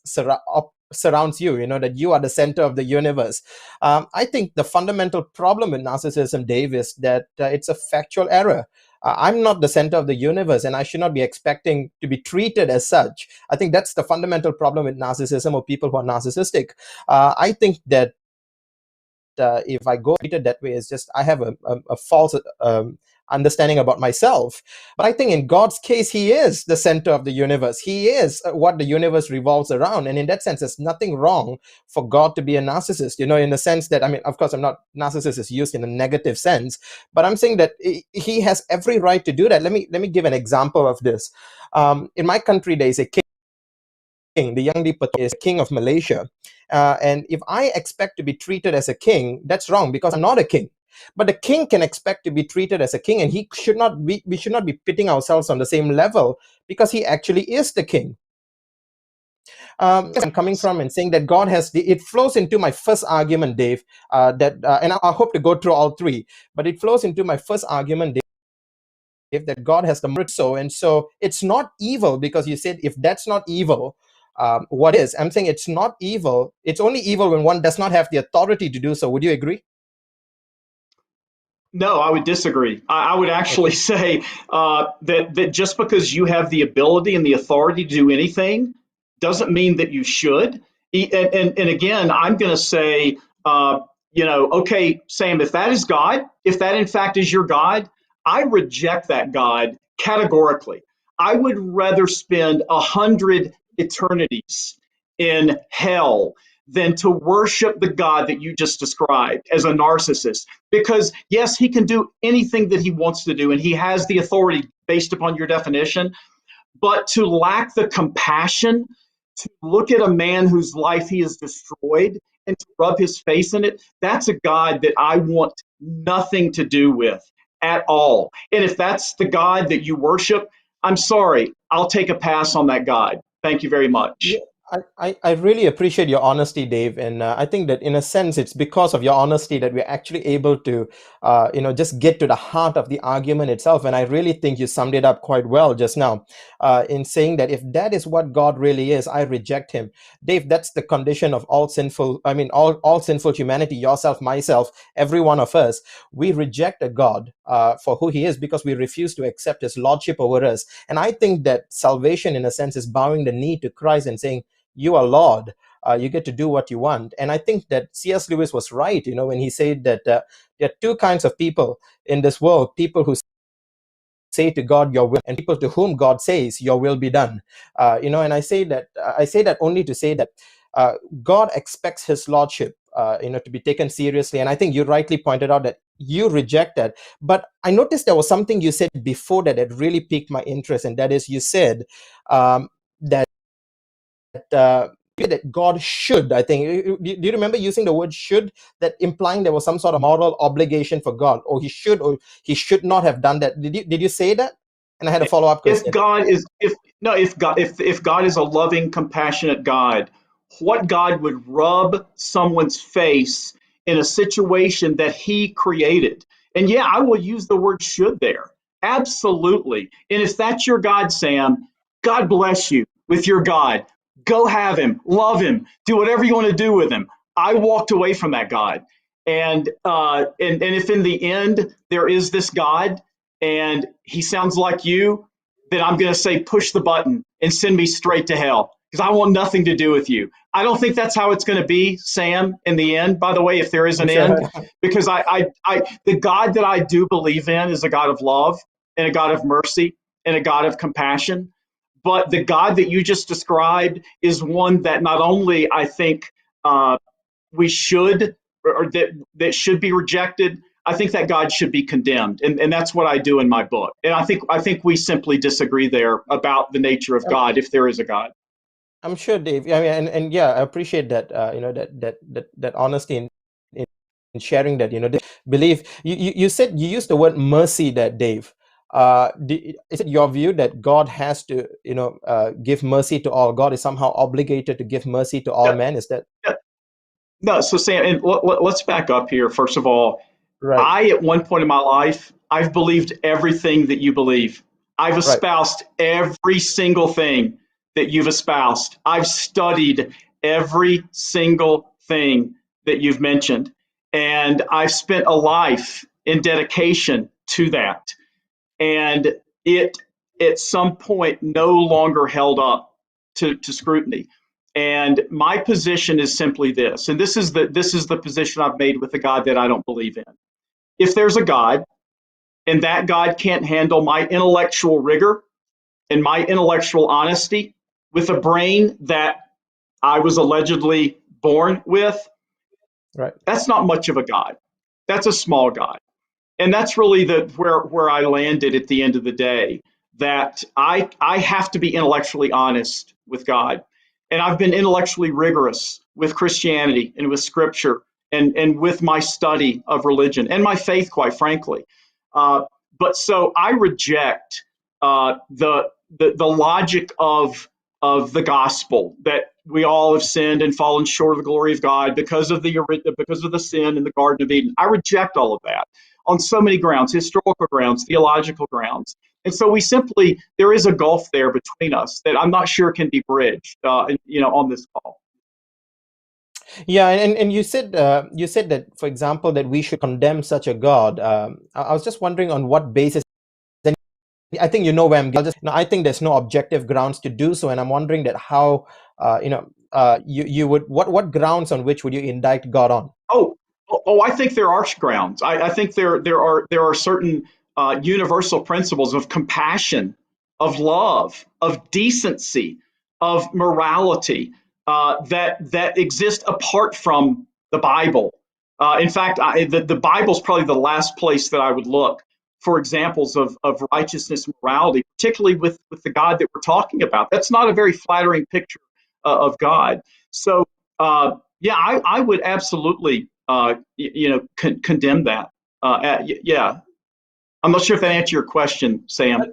surrounds you. You know, that you are the center of the universe. I think the fundamental problem with narcissism, Dave, is that it's a factual error. I'm not the center of the universe, and I should not be expecting to be treated as such. I think that's the fundamental problem with narcissism or people who are narcissistic. I think that if I go treated that way, it's just I have a false understanding about myself. But I think in God's case, He is the center of the universe. He is what the universe revolves around. And in that sense, there's nothing wrong for God to be a narcissist, you know, in the sense that, I mean, of course, I'm not, narcissist is used in a negative sense, but I'm saying that He has every right to do that. Let me give an example of this. In my country, there is a king. The Young Dipa is king of Malaysia. And if I expect to be treated as a king, that's wrong because I'm not a king. But the king can expect to be treated as a king, and we should not be pitting ourselves on the same level because he actually is the king. I'm coming from and saying that God has it flows into my first argument, Dave, and I hope to go through all three, but it flows into my first argument, Dave, that God has the merit so, and so it's not evil because you said if that's not evil, what is? I'm saying it's not evil. It's only evil when one does not have the authority to do so. Would you agree? No, I would disagree. I would actually say that just because you have the ability and the authority to do anything doesn't mean that you should. And again, I'm going to say, okay, Sam, if that is God, if that in fact is your God, I reject that God categorically. I would rather spend 100 eternities in hell than to worship the God that you just described as a narcissist. Because, yes, he can do anything that he wants to do, and he has the authority based upon your definition. But to lack the compassion to look at a man whose life he has destroyed and to rub his face in it, that's a God that I want nothing to do with at all. And if that's the God that you worship, I'm sorry, I'll take a pass on that God. Thank you very much. Yeah, I really appreciate your honesty, Dave, and I think that in a sense it's because of your honesty that we're actually able to, just get to the heart of the argument itself. And I really think you summed it up quite well just now, in saying that if that is what God really is, I reject Him, Dave. That's the condition of all sinful. I mean, all sinful humanity, yourself, myself, every one of us. We reject a God for who He is because we refuse to accept His lordship over us. And I think that salvation, in a sense, is bowing the knee to Christ and saying, you are Lord. You get to do what you want. And I think that C.S. Lewis was right, when he said that there are two kinds of people in this world: people who say to God, "Your will," and people to whom God says, "Your will be done." And I say that only to say that God expects His lordship, to be taken seriously. And I think you rightly pointed out that you reject that. But I noticed there was something you said before that really piqued my interest, and that is you said that that God should, I think, do you remember using the word should, that implying there was some sort of moral obligation for God, or he should not have done that? Did you say that? And I had a follow-up If question. God is if God is a loving, compassionate God, what God would rub someone's face in a situation that He created? And yeah, I will use the word should there. Absolutely. And if that's your God, Sam, God bless you with your God. Go have Him, love Him, do whatever you want to do with Him. I walked away from that God. And if in the end there is this God and He sounds like you, then I'm going to say push the button and send me straight to hell because I want nothing to do with you. I don't think that's how it's going to be, Sam, in the end, by the way, if there is I'm an sure. end, because the God that I do believe in is a God of love and a God of mercy and a God of compassion. But the God that you just described is one that not only I think we should, or that should be rejected. I think that God should be condemned, and that's what I do in my book. And I think we simply disagree there about the nature of God, if there is a God. I'm sure, Dave. I mean, and yeah, I appreciate that. That honesty in sharing that. The belief. You said you used the word mercy, that Dave. Is it your view that God has to, give mercy to all? God is somehow obligated to give mercy to all Yeah, men. Is that yeah. No, so Sam, and let's back up here. First of all, right? I, at one point in my life, I've believed everything that you believe. I've Right. espoused every single thing that you've espoused. I've studied every single thing that you've mentioned. And I've spent a life in dedication to that. And it, at some point, no longer held up to scrutiny. And my position is simply this, and this is the position I've made with the God that I don't believe in. If there's a God and that God can't handle my intellectual rigor and my intellectual honesty with a brain that I was allegedly born with, Right. that's not much of a God. That's a small God. And that's really where I landed at the end of the day, that I have to be intellectually honest with God. And I've been intellectually rigorous with Christianity and with scripture and with my study of religion and my faith, quite frankly. Uh, but so I reject the logic of the gospel that we all have sinned and fallen short of the glory of God because of the sin in the Garden of Eden. I reject all of that on so many grounds, historical grounds, theological grounds. And so there is a gulf there between us that I'm not sure can be bridged, on this call. Yeah, and you said that, for example, that we should condemn such a God. I was just wondering on what basis. And I think you know where I'm going. I think there's no objective grounds to do so, and I'm wondering that how, you would, what grounds on which would you indict God on? Oh, I think there are grounds. I think there are certain universal principles of compassion, of love, of decency, of morality that exist apart from the Bible. In fact, the Bible is probably the last place that I would look for examples of righteousness and morality, particularly with the God that we're talking about. That's not a very flattering picture of God. So yeah, I would absolutely, condemn that. Yeah, I'm not sure if that answered your question, Sam.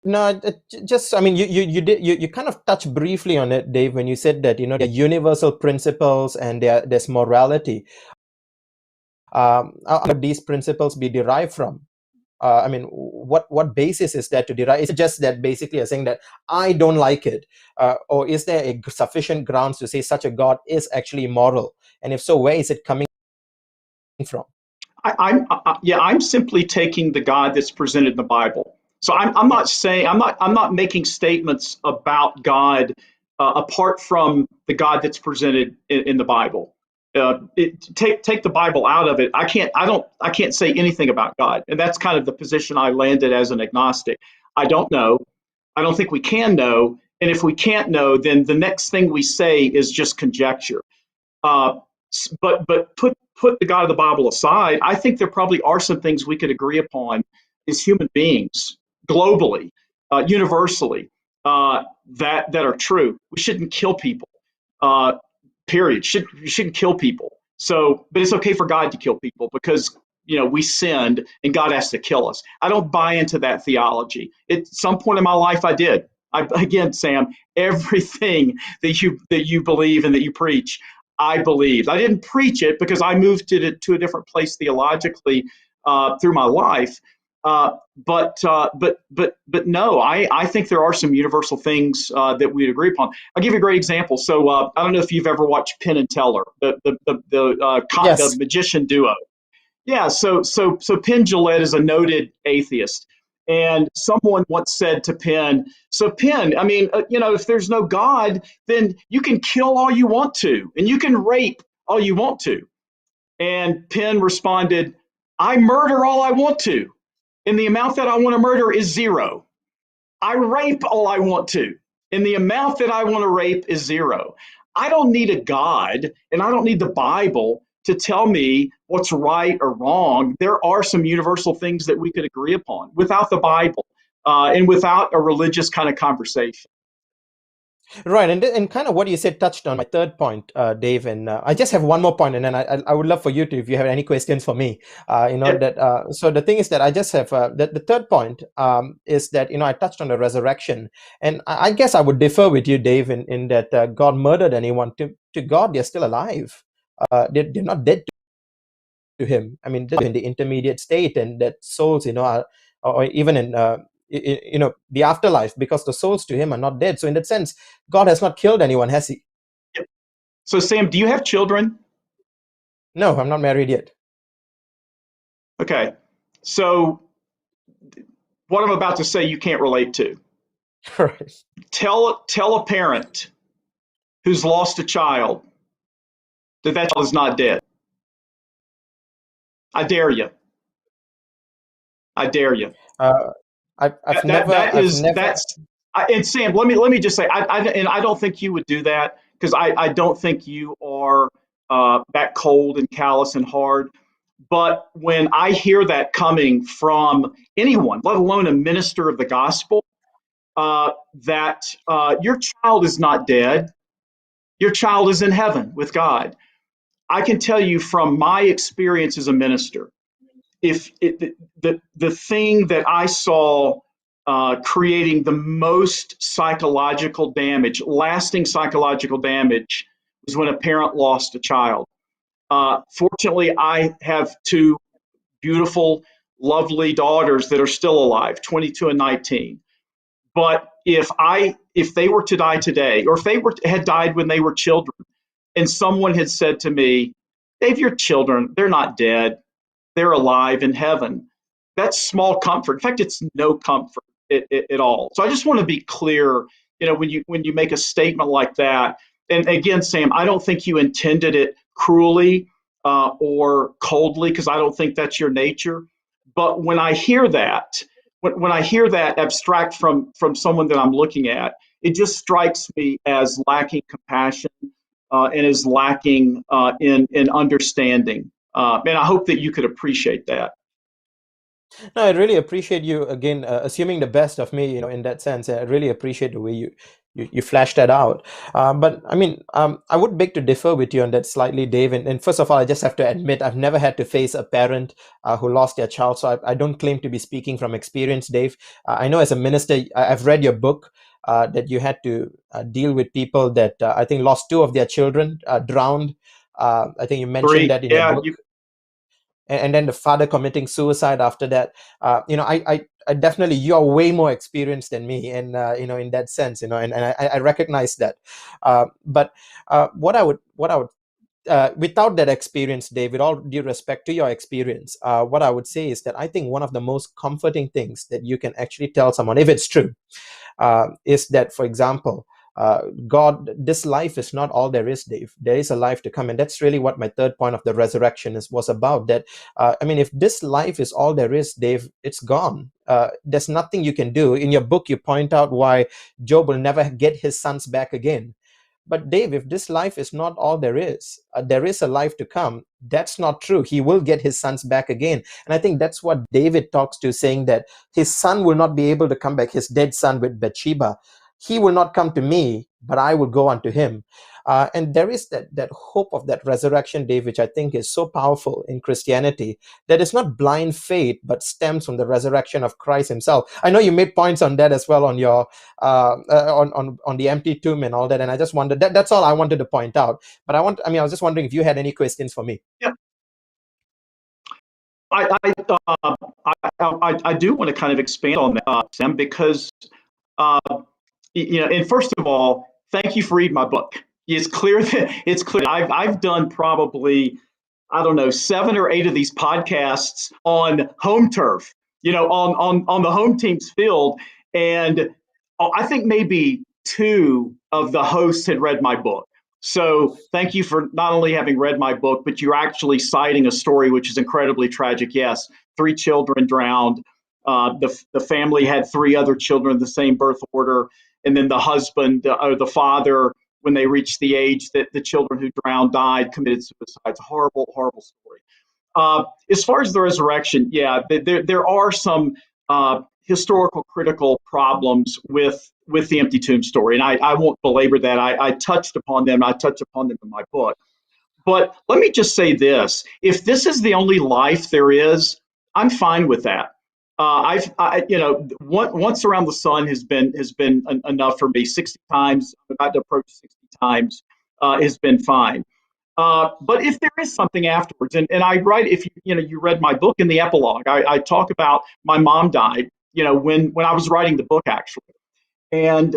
No, just, I mean, you kind of touched briefly on it, Dave, when you said that, there are universal principles and there's morality. How would these principles be derived from? I mean, what basis is there to derive? Is it just that basically you're saying that I don't like it, or is there a sufficient grounds to say such a God is actually moral? And if so, where is it coming from? I'm simply taking the God that's presented in the Bible. So I'm not saying I'm not making statements about God apart from the God that's presented in the Bible. Take the Bible out of it. I can't say anything about God, and that's kind of the position I landed as an agnostic. I don't know. I don't think we can know, and if we can't know, then the next thing we say is just conjecture. Uh, but put the God of the Bible aside, I think there probably are some things we could agree upon as human beings globally, universally, that are true. We shouldn't kill people. Uh, period. You shouldn't kill people. So, but it's okay for God to kill people because we sinned and God has to kill us. I don't buy into that theology. At some point in my life, I did. Again, Sam, everything that you believe and that you preach, I believed. I didn't preach it because I moved to a different place theologically through my life. But no, I think there are some universal things that we'd agree upon. I'll give you a great example. So I don't know if you've ever watched Penn and Teller, the Yes. magician duo. Yeah, so Penn Jillette is a noted atheist, and someone once said to Penn, "So Penn, I mean, if there's no God, then you can kill all you want to, and you can rape all you want to." And Penn responded, "I murder all I want to, and the amount that I want to murder is zero. I rape all I want to, and the amount that I want to rape is zero. I don't need a God, and I don't need the Bible to tell me what's right or wrong. There are some universal things that we could agree upon without the Bible and without a religious kind of conversation." Right, and kind of what you said touched on my third point, Dave. And I just have one more point, and then I would love for you to, if you have any questions for me, Yeah. that. So the thing is that I just have the third point is that I touched on the resurrection, and I guess I would differ with you, Dave, in that God murdered anyone. To God, they're still alive. They're not dead to Him. I mean, they're in the intermediate state, and that souls, are, or even in the afterlife, because the souls to Him are not dead. So in that sense, God has not killed anyone, has He? So, Sam, do you have children? No, I'm not married yet. Okay. So, what I'm about to say, you can't relate to. Right. Tell a parent who's lost a child that child is not dead. I dare you. I dare you. Uh, That, that, that I've is never. that's and Sam, let me just say, I don't think you would do that because I don't think you are that cold and callous and hard. But when I hear that coming from anyone, let alone a minister of the gospel, that your child is not dead, your child is in heaven with God. I can tell you from my experience as a minister, if the thing that I saw creating the most psychological damage, lasting psychological damage, was when a parent lost a child. Fortunately, I have two beautiful, lovely daughters that are still alive, 22 and 19. But if they were to die today, or if they had died when they were children, and someone had said to me, "Dave, your children, they're not dead, they're alive in heaven," that's small comfort. In fact, it's no comfort at all. So I just want to be clear, when you make a statement like that. And again, Sam, I don't think you intended it cruelly or coldly, because I don't think that's your nature. But when I hear that abstract from someone that I'm looking at, it just strikes me as lacking compassion and is lacking in understanding. And I hope that you could appreciate that. No, I really appreciate you again assuming the best of me. In that sense, I really appreciate the way you flash that out. But I mean, I would beg to differ with you on that slightly, Dave. And first of all, I just have to admit I've never had to face a parent who lost their child, so I don't claim to be speaking from experience, Dave. I know as a minister, I've read your book. That you had to deal with people that I think lost two of their children, drowned. I think you mentioned 3, that in your yeah, book, and then the father committing suicide after that. I definitely, you are way more experienced than me, and in that sense, and I recognize that. But what I would without that experience, Dave, with all due respect to your experience, what I would say is that I think one of the most comforting things that you can actually tell someone, if it's true, is that, for example, God, this life is not all there is, Dave. There is a life to come, and that's really what my third point of the resurrection was about. That I mean, if this life is all there is, Dave, it's gone. There's nothing you can do. In your book, you point out why Job will never get his sons back again. But Dave, if this life is not all there is a life to come. That's not true. He will get his sons back again. And I think that's what David talks to, saying that his son will not be able to come back, his dead son with Bathsheba. He will not come to me, but I will go unto him. And there is that hope of that resurrection, Dave, which I think is so powerful in Christianity, that is not blind faith, but stems from the resurrection of Christ himself. I know you made points on that as well on your on the empty tomb and all that, and I just wondered, that's all I wanted to point out. But I was just wondering if you had any questions for me. yeah. I do want to kind of expand on that, Sam, because and first of all, thank you for reading my book. It's clear that I've done probably, I don't know, 7 or 8 of these podcasts on home turf, on the home team's field, and I think maybe 2 of the hosts had read my book. So thank you for not only having read my book, but you're actually citing a story which is incredibly tragic. Yes, 3 children drowned. The family had 3 other children of the same birth order. And then the husband or the father, when they reached the age that the children who drowned died, committed suicide. It's a horrible, horrible story. As far as the resurrection, yeah, there are some historical critical problems with the empty tomb story. And I won't belabor that. I touched upon them. I touched upon them in my book. But let me just say this. If this is the only life there is, I'm fine with that. Once around the sun has been enough for me. 60 times, I'm about to approach 60 times, has been fine. But if there is something afterwards, and I write, if you read my book in the epilogue, I talk about my mom died, when I was writing the book actually, and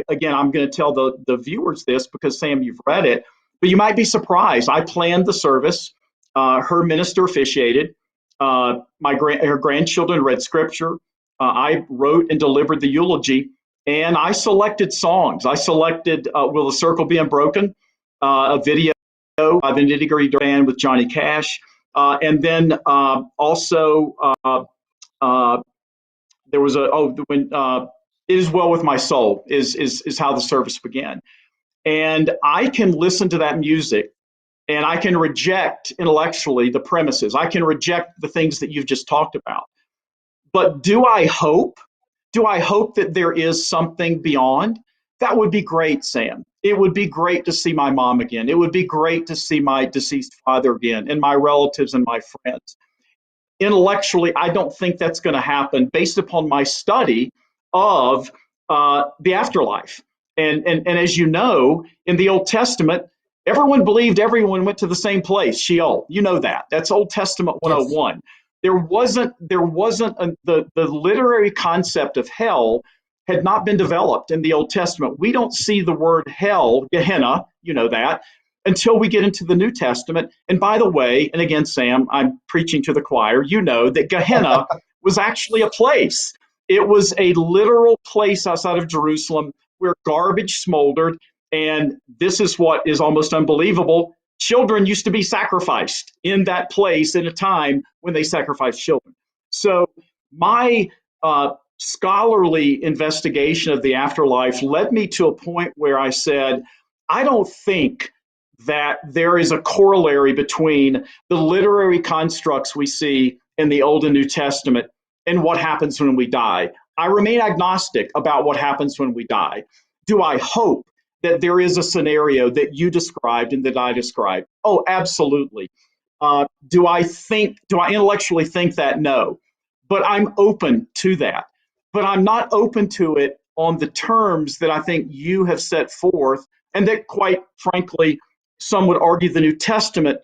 again, I'm going to tell the viewers this because Sam, you've read it, but you might be surprised. I planned the service. Her minister officiated. Her grandchildren read scripture. I wrote and delivered the eulogy, and I selected songs. I selected "Will the Circle Be Unbroken," a video by the Nitty Gritty Band with Johnny Cash, and then also there was when "It Is Well with My Soul" is how the service began, and I can listen to that music. And I can reject intellectually the premises. I can reject the things that you've just talked about. But do I hope that there is something beyond? That would be great, Sam. It would be great to see my mom again. It would be great to see my deceased father again, and my relatives and my friends. Intellectually, I don't think that's going to happen based upon my study of the afterlife. And as you know, in the Old Testament, everyone believed everyone went to the same place, Sheol. You know that. That's Old Testament 101. Yes. There wasn't the literary concept of hell had not been developed in the Old Testament. We don't see the word hell, Gehenna, you know that, until we get into the New Testament. And by the way, and again, Sam, I'm preaching to the choir, you know that Gehenna was actually a place. It was a literal place outside of Jerusalem where garbage smoldered. And this is what is almost unbelievable. Children used to be sacrificed in that place in a time when they sacrificed children. So my scholarly investigation of the afterlife led me to a point where I said, I don't think that there is a corollary between the literary constructs we see in the Old and New Testament and what happens when we die. I remain agnostic about what happens when we die. Do I hope that there is a scenario that you described and that I described? Oh, absolutely. Do I intellectually think that? No. But I'm open to that. But I'm not open to it on the terms that I think you have set forth, and that, quite frankly, some would argue the New Testament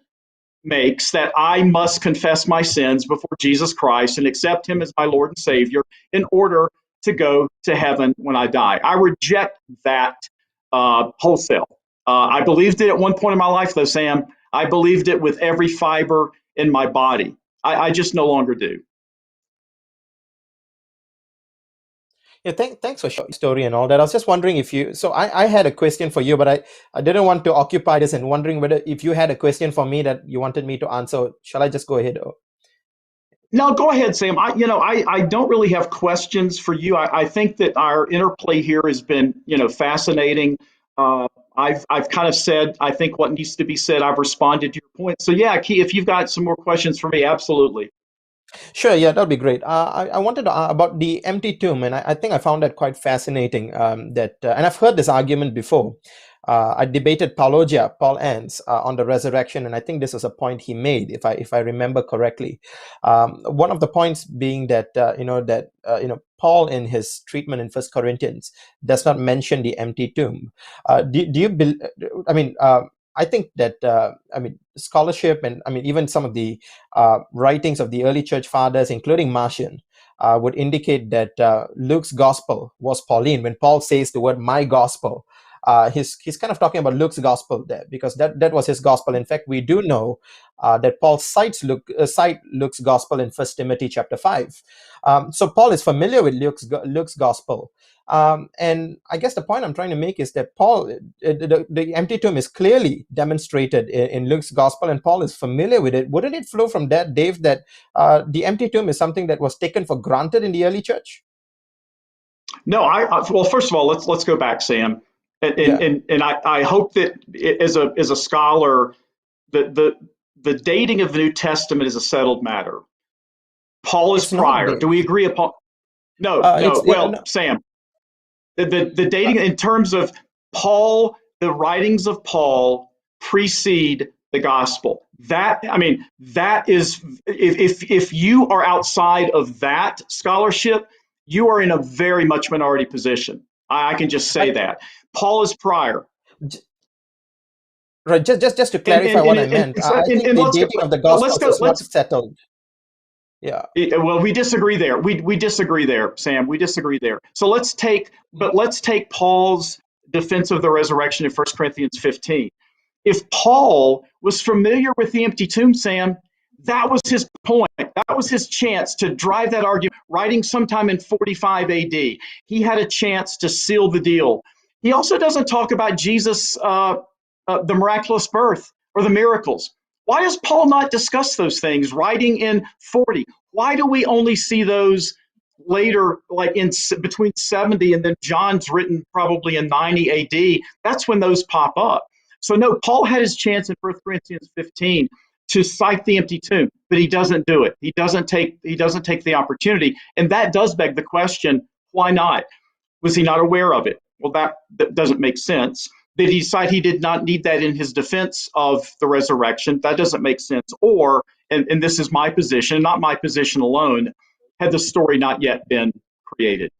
makes, that I must confess my sins before Jesus Christ and accept him as my Lord and Savior in order to go to heaven when I die. I reject that wholesale. I believed it at one point in my life, though, Sam. I believed it with every fiber in my body. I just no longer do. Yeah, thanks for sharing your story and all that. I was just wondering if you, so I had a question for you, but I didn't want to occupy this and wondering whether if you had a question for me that you wanted me to answer. Shall I just go ahead? No, go ahead, Sam. I don't really have questions for you. I think that our interplay here has been, fascinating. I've kind of said, I think, what needs to be said. I've responded to your point. So yeah, Key, if you've got some more questions for me, absolutely. Sure, yeah, that'll be great. I wanted to about the empty tomb, and I think I found that quite fascinating. And I've heard this argument before. I debated Paul Enns on the resurrection, and I think this is a point he made, if I remember correctly. One of the points being that Paul in his treatment in First Corinthians does not mention the empty tomb. Do you I mean. I think that scholarship, and even some of the writings of the early church fathers, including Marcion, would indicate that Luke's gospel was Pauline. When Paul says the word "my gospel," he's kind of talking about Luke's gospel there, because that was his gospel. In fact, we do know that Paul cites Luke's gospel in 1 Timothy chapter 5. So Paul is familiar with Luke's gospel. And I guess the point I'm trying to make is that Paul, the empty tomb is clearly demonstrated in Luke's gospel, and Paul is familiar with it. Wouldn't it flow from that, Dave, that the empty tomb is something that was taken for granted in the early church? No, well, first of all, let's go back, Sam, and I hope that as a scholar, the dating of the New Testament is a settled matter. Paul is prior. Do we agree upon? No. Sam, the dating in terms of Paul, the writings of Paul precede the gospel. That is, if you are outside of that scholarship, you are in a very much minority position. I can just say that. Paul is prior. Right. Just to clarify what I meant, I think the dating of the gospel is not settled. Yeah. Well, we disagree there. We disagree there, Sam. We disagree there. So let's take Paul's defense of the resurrection in 1 Corinthians 15. If Paul was familiar with the empty tomb, Sam, that was his point. That was his chance to drive that argument, writing sometime in 45 AD. He had a chance to seal the deal. He also doesn't talk about Jesus, the miraculous birth or the miracles. Why does Paul not discuss those things writing in 40? Why do we only see those later, like in between 70 and then John's written probably in 90 AD? That's when those pop up. So no, Paul had his chance in 1 Corinthians 15 to cite the empty tomb, but he doesn't do it. He doesn't take the opportunity. And that does beg the question, why not? Was he not aware of it? Well, that doesn't make sense. Did he decide he did not need that in his defense of the resurrection? That doesn't make sense. Or, and this is my position, not my position alone, had the story not yet been created?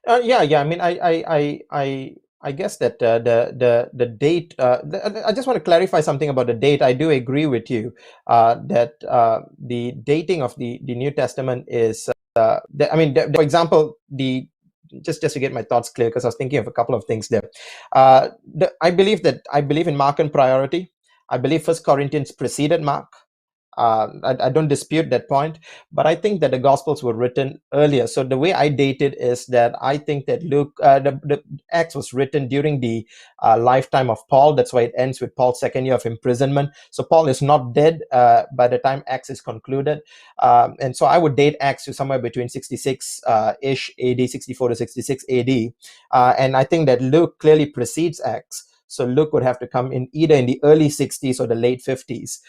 Yeah. I mean, I guess that the date. I just want to clarify something about the date. I do agree with you that the dating of the New Testament is. For example, just to get my thoughts clear, because I was thinking of a couple of things there. I believe in Markan priority. I believe First Corinthians preceded Mark. I don't dispute that point, but I think that the Gospels were written earlier. So the way I date it is that I think that Luke, the Acts was written during the lifetime of Paul. That's why it ends with Paul's second year of imprisonment. So Paul is not dead by the time Acts is concluded. And so I would date Acts to somewhere between 66-ish AD, 64 to 66 AD. And I think that Luke clearly precedes Acts. So Luke would have to come in either in the early 60s or the late 50s.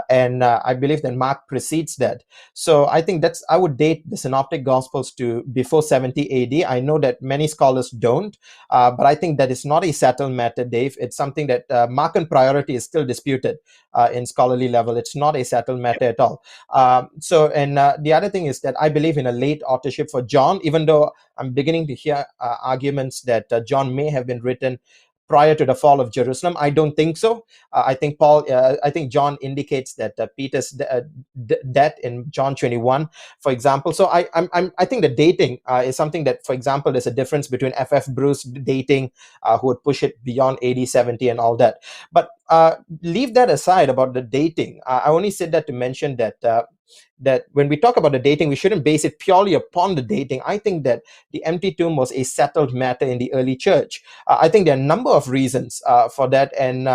And I believe that Mark precedes that. So I think I would date the Synoptic Gospels to before 70 AD. I know that many scholars don't, but I think that is not a settled matter, Dave. It's something that Markan priority is still disputed in scholarly level. It's not a settled matter at all. The other thing is that I believe in a late authorship for John, even though I'm beginning to hear arguments that John may have been written prior to the fall of Jerusalem. I don't think so. I think John indicates that Peter's death in John 21, for example. So I think the dating is something that, for example, there's a difference between F.F. Bruce dating, who would push it beyond AD 70 and all that. But leave that aside about the dating. I only said that to mention that when we talk about the dating, we shouldn't base it purely upon the dating. I think that the empty tomb was a settled matter in the early church. I think there are a number of reasons for that, and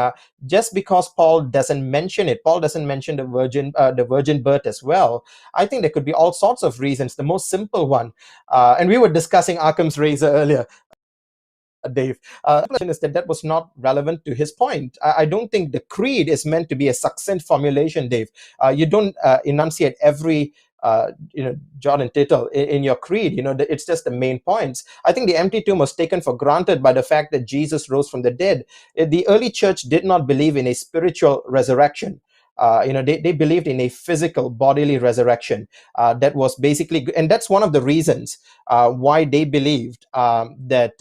just because Paul doesn't mention the virgin birth as well, I think there could be all sorts of reasons. The most simple one, and we were discussing Occam's razor earlier, Dave, is that was not relevant to his point. I don't think the creed is meant to be a succinct formulation, Dave. You don't enunciate every jot and tittle in your creed. It's just the main points. I think the empty tomb was taken for granted by the fact that Jesus rose from the dead. The early church did not believe in a spiritual resurrection. They believed in a physical bodily resurrection. That was basically, and that's one of the reasons why they believed that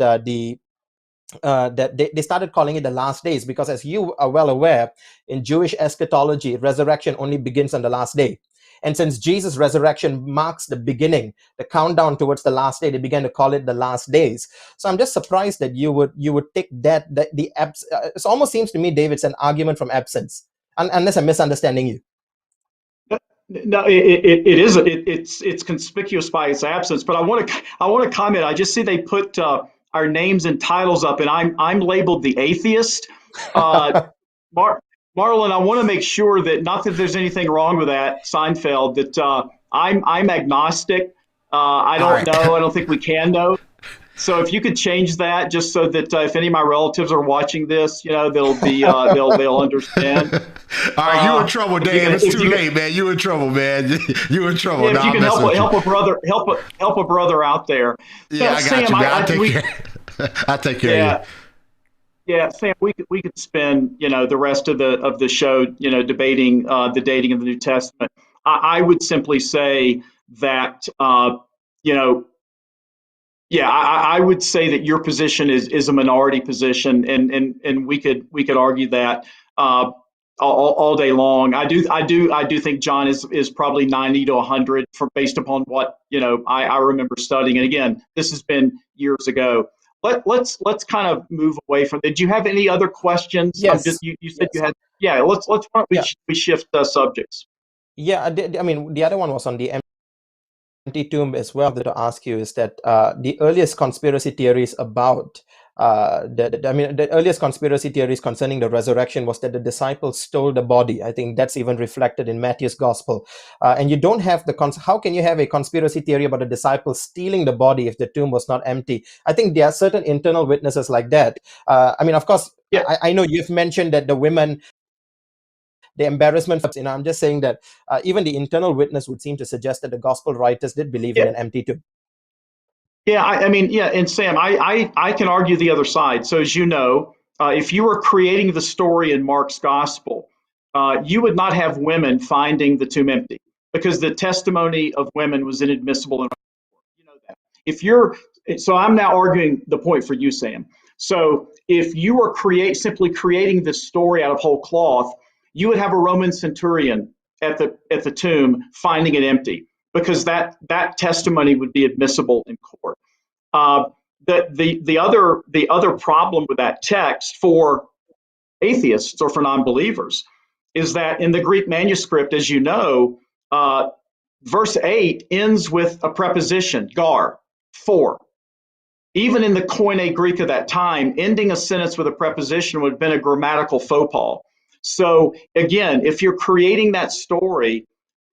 they started calling it the last days, because as you are well aware, in Jewish eschatology, resurrection only begins on the last day. And since Jesus' resurrection marks the beginning, the countdown towards the last day, they began to call it the last days. So I'm just surprised that you would take it almost seems to me, Dave, it's an argument from absence, unless I'm misunderstanding you. No, it isn't. It's conspicuous by its absence. But I want to comment. I just see they put our names and titles up, and I'm labeled the atheist. Marlon, I want to make sure that, not that there's anything wrong with that, Seinfeld, that I'm agnostic. I don't know. I don't think we can know. So if you could change that, just so that if any of my relatives are watching this, they'll be they'll understand. All right, you in trouble, Dave. It's too late, man. You in trouble, man. You in trouble. Yeah, if you can help a brother out there. Yeah, I got Sam, you, man. I'll take care of you. Yeah, Sam, we could spend the rest of the show debating the dating of the New Testament. I would simply say that I would say that your position is a minority position, and we could argue that all day long. I do think John is probably 90 to 100 based upon what I remember studying. And again, this has been years ago. Let's kind of move away from. Did you have any other questions? Yes. You said you had. Yeah. Let's we shift subjects. Yeah. I mean, the other one was on the empty tomb as well. To ask you is that the earliest conspiracy theories about the earliest conspiracy theories concerning the resurrection was that the disciples stole the body. I think that's even reflected in Matthew's gospel. And you don't have how can you have a conspiracy theory about the disciples stealing the body if the tomb was not empty? I think there are certain internal witnesses like that. Of course, yeah. I know you've mentioned that the women, the embarrassment, I'm just saying that even the internal witness would seem to suggest that the gospel writers did believe in an empty tomb. Yeah, and Sam, I can argue the other side. So as you know, if you were creating the story in Mark's gospel, you would not have women finding the tomb empty, because the testimony of women was inadmissible. That. So I'm now arguing the point for you, Sam. So if you were simply creating this story out of whole cloth, you would have a Roman centurion at the tomb finding it empty, because that testimony would be admissible in court. The other problem with that text for atheists or for non-believers is that in the Greek manuscript, as you know, verse 8 ends with a preposition, gar, for. Even in the Koine Greek of that time, ending a sentence with a preposition would have been a grammatical faux pas. So again, if you're creating that story,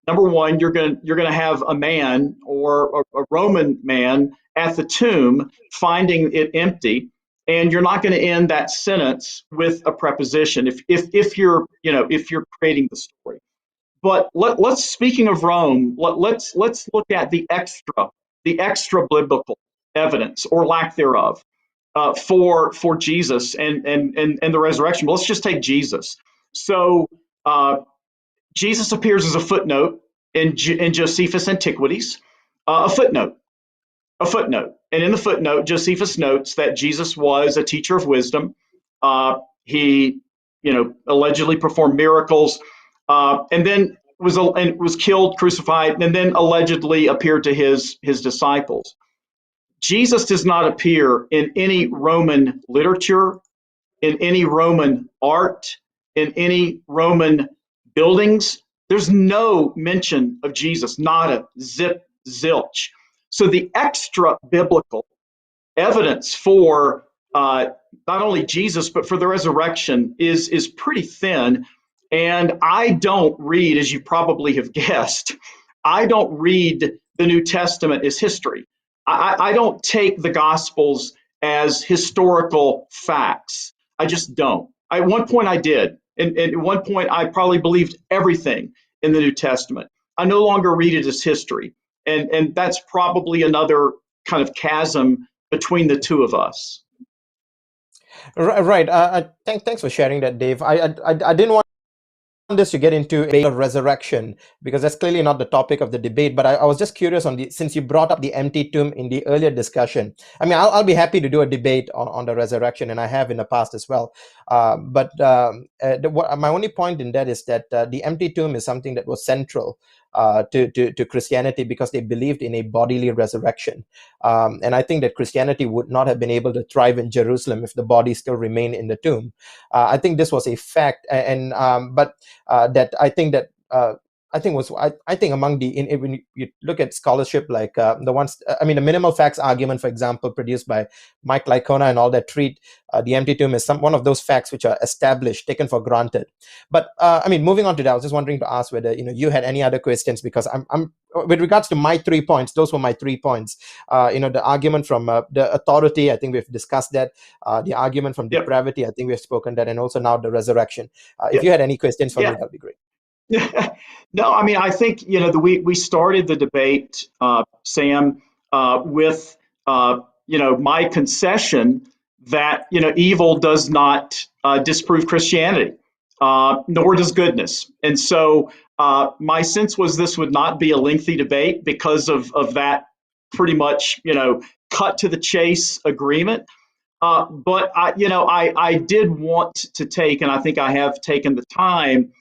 number one, you're going to have a man or a Roman man at the tomb finding it empty. and you're not going to end that sentence with a preposition if you're creating the story. But let's speaking of Rome, let's look at the extra biblical evidence or lack thereof for Jesus and the resurrection. But let's just take Jesus. So Jesus appears as a footnote in Josephus' Antiquities, a footnote. And in the footnote, Josephus notes that Jesus was a teacher of wisdom. He, allegedly performed miracles, and then was killed, crucified, and then allegedly appeared to his disciples. Jesus does not appear in any Roman literature, in any Roman art, in any Roman buildings. There's no mention of Jesus, not a zilch. So the extra biblical evidence for not only Jesus, but for the resurrection is pretty thin. And I don't read, as you probably have guessed, I don't read the New Testament as history. I don't take the Gospels as historical facts. I just don't. At one point I did. And at one point I probably believed everything in the New Testament. I no longer read it as history. And that's probably another kind of chasm between the two of us. Right. Thanks for sharing that, Dave. I didn't want this to get into a debate of resurrection, because that's clearly not the topic of the debate. But I was just curious since you brought up the empty tomb in the earlier discussion. I mean, I'll be happy to do a debate on the resurrection, and I have in the past as well. But my only point in that is that the empty tomb is something that was central to Christianity, because they believed in a bodily resurrection. And I think that Christianity would not have been able to thrive in Jerusalem if the body still remained in the tomb. I think this was a fact, but that I think that I think among when you look at scholarship like the ones, the minimal facts argument, for example, produced by Mike Licona and all that, treat the empty tomb as one of those facts which are established, taken for granted. But moving on to that, I was just wondering to ask whether you had any other questions, because I'm with regards to my 3 points, those were my 3 points. The argument from the authority, I think we've discussed that. The argument from depravity, I think we've spoken that, and also now the resurrection. If you had any questions for me, that'd be great. No, I think we started the debate, Sam, with my concession that evil does not disprove Christianity, nor does goodness. And so my sense was this would not be a lengthy debate because of that pretty much cut to the chase agreement. But I did want to take, and I think I have taken the time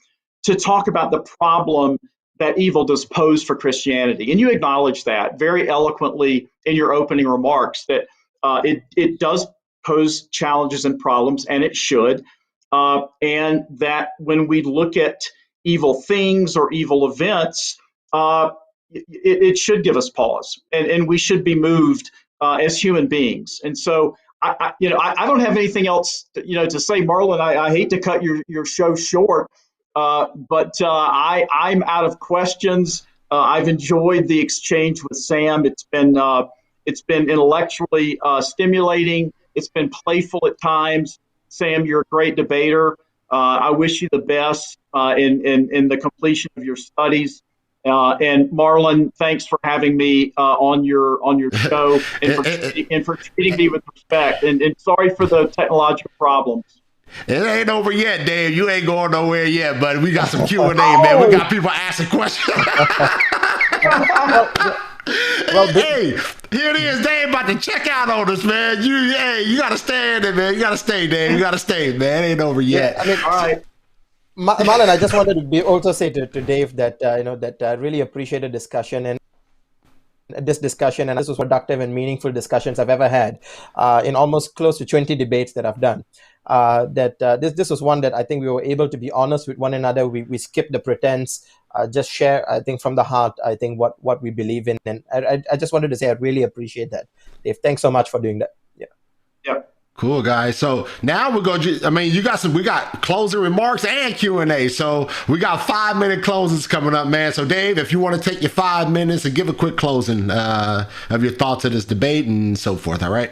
to talk about the problem that evil does pose for Christianity. And you acknowledge that very eloquently in your opening remarks, that it does pose challenges and problems, and it should. And that when we look at evil things or evil events, it should give us pause, and we should be moved as human beings. And so I don't have anything else to say. Marlon, I hate to cut your show short, but I'm out of questions. I've enjoyed the exchange with Sam. It's been intellectually stimulating. It's been playful at times. Sam, you're a great debater. I wish you the best in the completion of your studies. And Marlon, thanks for having me on your show and for treating me with respect. And sorry for the technological problems. It ain't over yet, Dave. You ain't going nowhere yet, but we got some Q&A, man. We got people asking questions. Hey, here it is. Dave about to check out on us, man. You got to stay in there, man. You got to stay, Dave. You got to stay, man. It ain't over yet. Yeah, all right. Marlon, I just wanted to also say to Dave that that I really appreciate the discussion and this discussion, and this was productive and meaningful discussions I've ever had in almost close to 20 debates that I've done. This was one that I think we were able to be honest with one another. We skipped the pretense, just share, I think, from the heart, I think, what we believe in. And I just wanted to say I really appreciate that. Dave, thanks so much for doing that. Yeah. Cool, guys. So now we're going to, we got closing remarks and Q&A. So we got 5-minute closings coming up, man. So Dave, if you want to take your 5 minutes and give a quick closing of your thoughts of this debate and so forth. All right.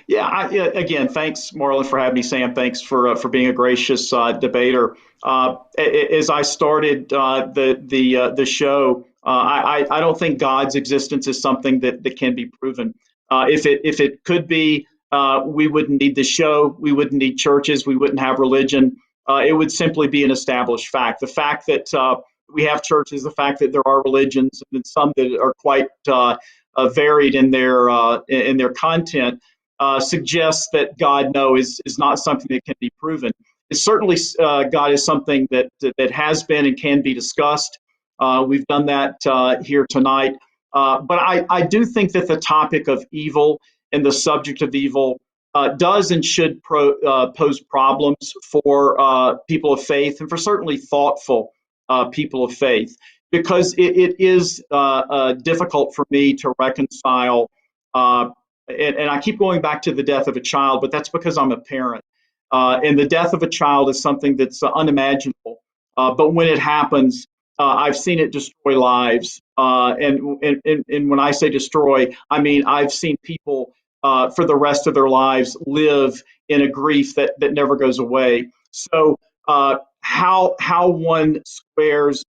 Yeah, again, thanks, Marlon, for having me. Sam, thanks for being a gracious debater. As I started the show, I don't think God's existence is something that can be proven. If it could be, we wouldn't need the show, we wouldn't need churches, we wouldn't have religion. It would simply be an established fact. The fact that we have churches, the fact that there are religions, and some that are quite varied in their content, suggests that God, no, is not something that can be proven. It's certainly God is something that has been and can be discussed. We've done that here tonight. But I do think that the topic of evil and the subject of evil does and should pose problems for people of faith, and for certainly thoughtful people of faith, because it is difficult for me to reconcile. And I keep going back to the death of a child, but that's because I'm a parent. And the death of a child is something that's unimaginable. But when it happens, I've seen it destroy lives. And when I say destroy, I mean I've seen people for the rest of their lives live in a grief that never goes away. So how one squares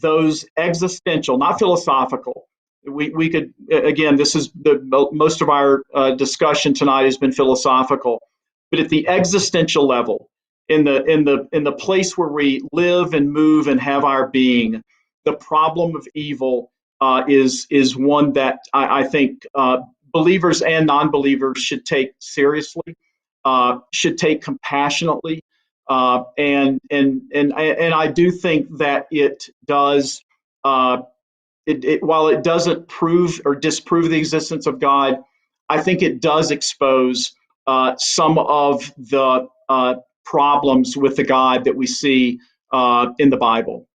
those existential, not philosophical. We could, again, this is most of our discussion tonight has been philosophical, but at the existential level, in the place where we live and move and have our being, the problem of evil is one that I think believers and non-believers should take seriously, should take compassionately, and I do think that it does. While it doesn't prove or disprove the existence of God, I think it does expose some of the problems with the God that we see in the Bible.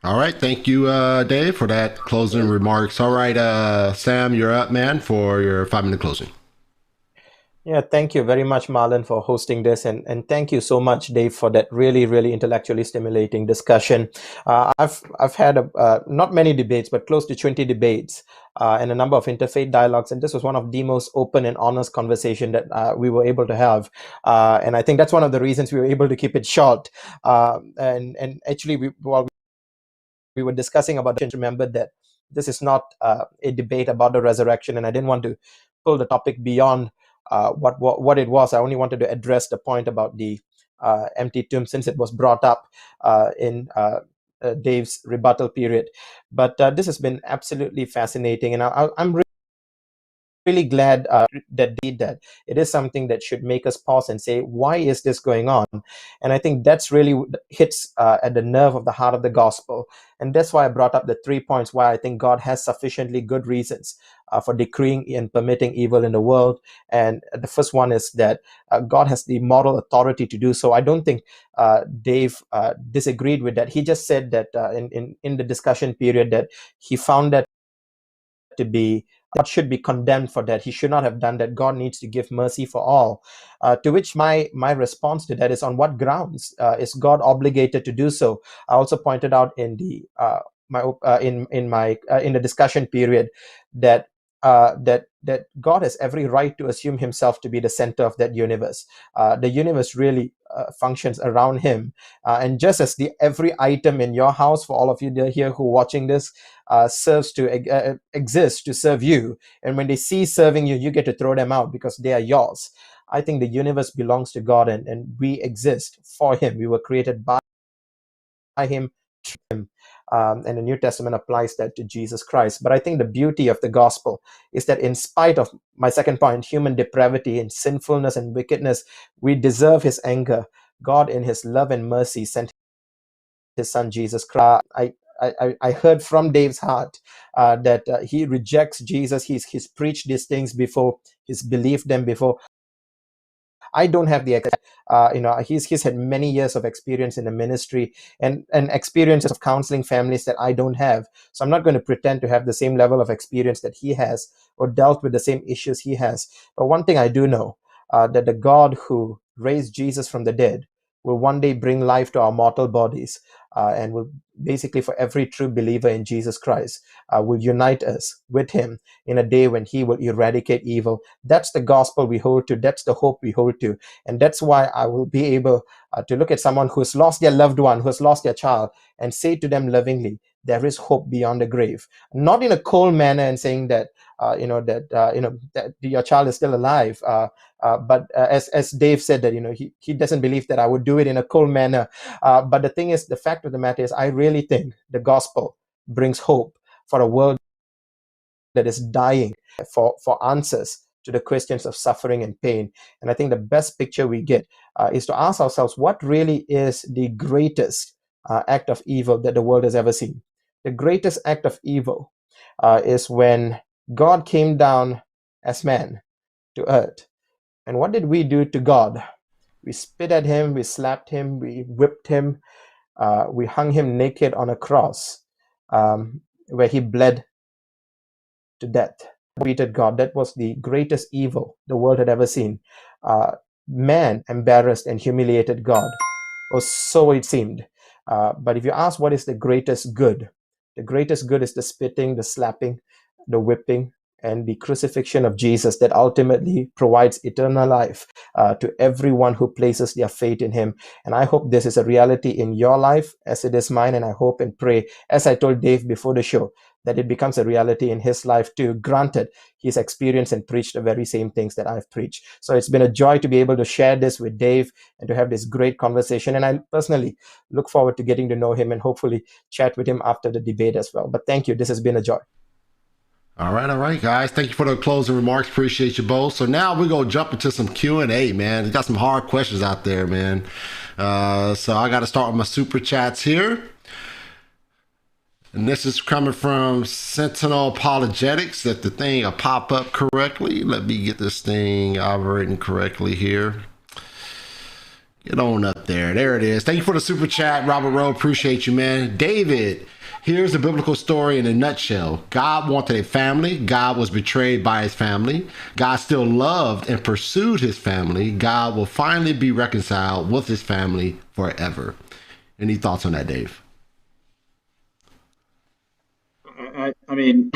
All right, thank you, Dave, for that closing remarks. All right, Sam, you're up, man, for your 5-minute closing. Yeah, thank you very much, Marlon, for hosting this, and thank you so much, Dave, for that really, really intellectually stimulating discussion. I've had not many debates, but close to 20 debates and a number of interfaith dialogues, and this was one of the most open and honest conversation that we were able to have, and I think that's one of the reasons we were able to keep it short. And actually, while we were discussing about the, remembered that this is not a debate about the resurrection, and I didn't want to pull the topic beyond what it was. I only wanted to address the point about the empty tomb, since it was brought up in Dave's rebuttal period. But this has been absolutely fascinating, and I'm really glad that did that. It is something that should make us pause and say, why is this going on? And I think that's really hits at the nerve of the heart of the gospel. And that's why I brought up the 3 points why I think God has sufficiently good reasons for decreeing and permitting evil in the world. And the first one is that God has the moral authority to do so. I don't think Dave disagreed with that. He just said that in the discussion period that he found that to be, God should be condemned for that. He should not have done that. God needs to give mercy for all. To which my response to that is, on what grounds is God obligated to do so? I also pointed out in the in the discussion period that that God has every right to assume himself to be the center of that universe. The universe really functions around him, and just as every item in your house, for all of you here who are watching this, serves to exist to serve you, and when they see serving you, you get to throw them out because they are yours. I think the universe belongs to God, and we exist for him. We were created by him, through him. And the New Testament applies that to Jesus Christ. But I think the beauty of the gospel is that, in spite of my second point, human depravity and sinfulness and wickedness, we deserve his anger. God, in his love and mercy, sent his son Jesus Christ. I heard from Dave's heart that he rejects Jesus. He's preached these things before. He's believed them before. I don't have the he's had many years of experience in the ministry and experiences of counseling families that I don't have. So I'm not going to pretend to have the same level of experience that he has or dealt with the same issues he has. But one thing I do know, that the God who raised Jesus from the dead will one day bring life to our mortal bodies, and will basically for every true believer in Jesus Christ, will unite us with him in a day when he will eradicate evil. That's the gospel we hold to. That's the hope we hold to. And that's why I will be able to look at someone who has lost their loved one, who has lost their child, and say to them lovingly, there is hope beyond the grave. Not in a cold manner and saying that, that your child is still alive. But as Dave said, that he doesn't believe that I would do it in a cold manner. But the thing is, the fact of the matter is, I really think the gospel brings hope for a world that is dying for answers to the questions of suffering and pain. And I think the best picture we get is to ask ourselves, what really is the greatest act of evil that the world has ever seen? The greatest act of evil is when God came down as man to earth. And what did we do to God? We spit at him, we slapped him, we whipped him, we hung him naked on a cross, where he bled to death. Treated God. That was the greatest evil the world had ever seen. Man embarrassed and humiliated God, or so it seemed. But if you ask what is the greatest good is the spitting, the slapping, the whipping, and the crucifixion of Jesus that ultimately provides eternal life to everyone who places their faith in him. And I hope this is a reality in your life as it is mine. And I hope and pray, as I told Dave before the show, that it becomes a reality in his life too. Granted, he's experienced and preached the very same things that I've preached. So it's been a joy to be able to share this with Dave and to have this great conversation. And I personally look forward to getting to know him and hopefully chat with him after the debate as well. But thank you. This has been a joy. All right, guys. Thank you for the closing remarks. Appreciate you both. So now we're going to jump into some Q&A, man. We got some hard questions out there, man. So I got to start with my super chats here. And this is coming from Sentinel Apologetics. That the thing will pop up correctly. Let me get this thing operating correctly here. Get on up there. There it is. Thank you for the super chat, Robert Rowe. Appreciate you, man. David, here's the biblical story in a nutshell. God wanted a family. God was betrayed by his family. God still loved and pursued his family. God will finally be reconciled with his family forever. Any thoughts on that, Dave? I mean,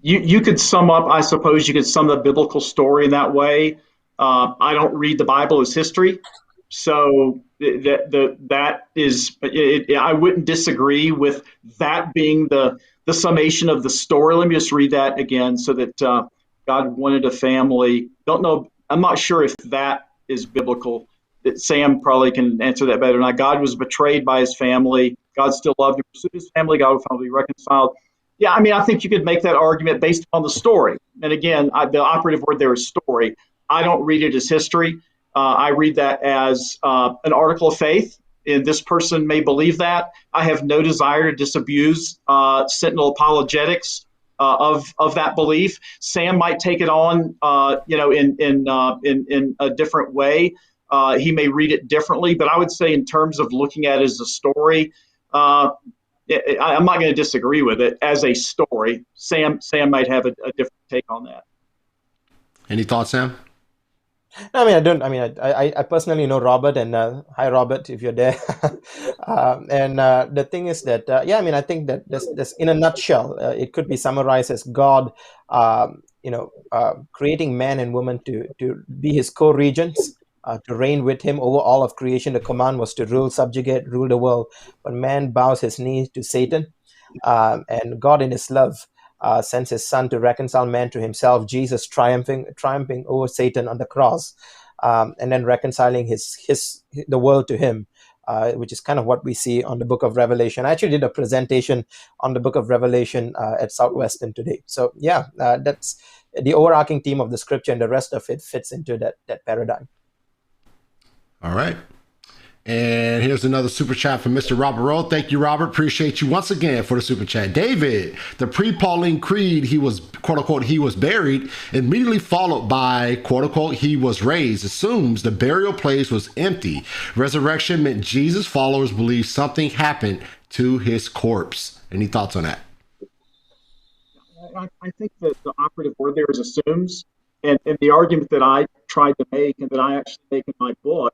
you could sum up, I suppose you could sum the biblical story in that way. I don't read the Bible as history, so that is, I wouldn't disagree with that being the summation of the story. Let me just read that again, so that God wanted a family. Don't know. I'm not sure if that is biblical. Sam probably can answer that better than I. God was betrayed by his family. God still loved and pursued his family. God will finally be reconciled. Yeah, I mean, I think you could make that argument based on the story. And again, the operative word there is story. I don't read it as history. I read that as an article of faith, and this person may believe that. I have no desire to disabuse Sentinel Apologetics of that belief. Sam might take it on, in a different way. He may read it differently, but I would say in terms of looking at it as a story, I'm not going to disagree with it as a story. Sam might have a different take on that. Any thoughts, Sam? I mean, I don't. I mean, I personally know Robert, and hi, Robert, if you're there. And the thing is that, I mean, I think that this in a nutshell, it could be summarized as God, creating man and woman to be his co-regents, to reign with him over all of creation. The command was to rule, subjugate, rule the world. But man bows his knee to Satan, and God, in his love, sends his son to reconcile man to himself, Jesus triumphing over Satan on the cross, and then reconciling the world to him, which is kind of what we see on the book of Revelation. I actually did a presentation on the book of Revelation at Southwestern today. So that's the overarching theme of the scripture, and the rest of it fits into that paradigm. All right. And here's another super chat from Mr. Robert Rowe. Thank you, Robert. Appreciate you once again for the super chat. David, the pre-Pauline creed, he was, quote unquote, he was buried, immediately followed by, quote unquote, he was raised, assumes the burial place was empty. Resurrection meant Jesus' followers believed something happened to his corpse. Any thoughts on that? I think that the operative word there is assumes. And the argument that I tried to make, and that I actually make in my book,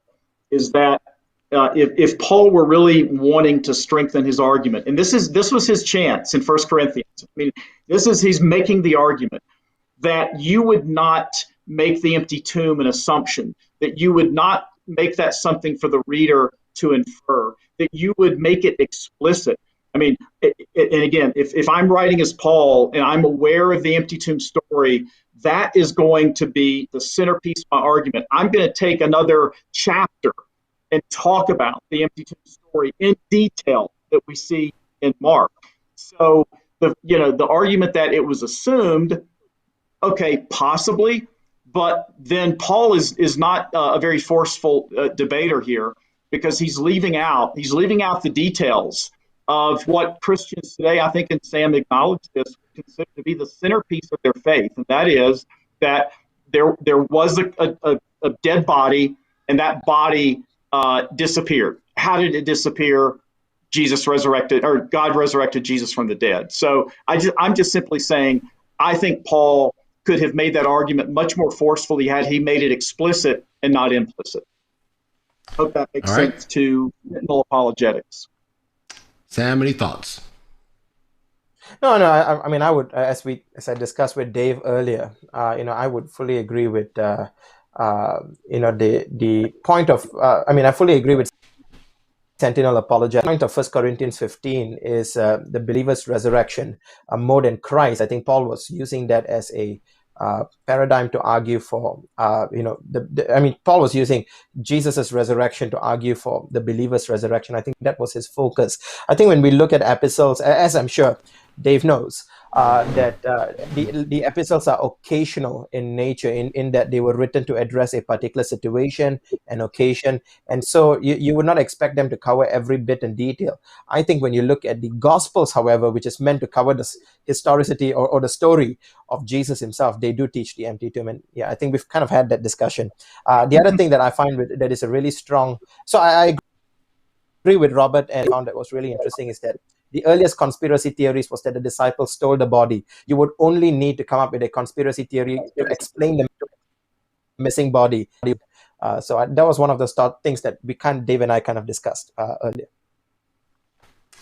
is that if Paul were really wanting to strengthen his argument, and this was his chance in 1 Corinthians. I mean, he's making the argument that you would not make the empty tomb an assumption, that you would not make that something for the reader to infer, that you would make it explicit. I mean, and again, if I'm writing as Paul and I'm aware of the empty tomb story, that is going to be the centerpiece of my argument. I'm going to take another chapter and talk about the empty tomb story in detail that we see in Mark. So the argument that it was assumed, okay, possibly, but then Paul is not a very forceful debater here, because he's leaving out the details of what Christians today, I think, and Sam acknowledged this, consider to be the centerpiece of their faith, and that is that there was a dead body, and that body disappeared. How did it disappear? Jesus resurrected, or God resurrected Jesus from the dead. So I'm just simply saying, I think Paul could have made that argument much more forcefully had he made it explicit and not implicit. Hope that makes sense to mental apologetics. Sam, any thoughts? No. I mean, I would, as I discussed with Dave earlier, I would fully agree with, the point of. I fully agree with Sentinel apology. The point of 1 Corinthians 15 is the believer's resurrection more than Christ. I think Paul was using that as a paradigm to argue for, Paul was using Jesus's resurrection to argue for the believer's resurrection. I think that was his focus. I think when we look at epistles, as I'm sure Dave knows, that the epistles are occasional in nature, in that they were written to address a particular situation, an occasion, and so you would not expect them to cover every bit in detail. I think when you look at the Gospels, however, which is meant to cover the historicity or the story of Jesus himself, they do teach the empty tomb, and I think we've kind of had that discussion. The other thing that I find that is a really strong, so I agree with Robert, and I found that was really interesting is that the earliest conspiracy theories was that the disciples stole the body. You would only need to come up with a conspiracy theory to explain the missing body. So that was one of those things that Dave and I kind of discussed earlier.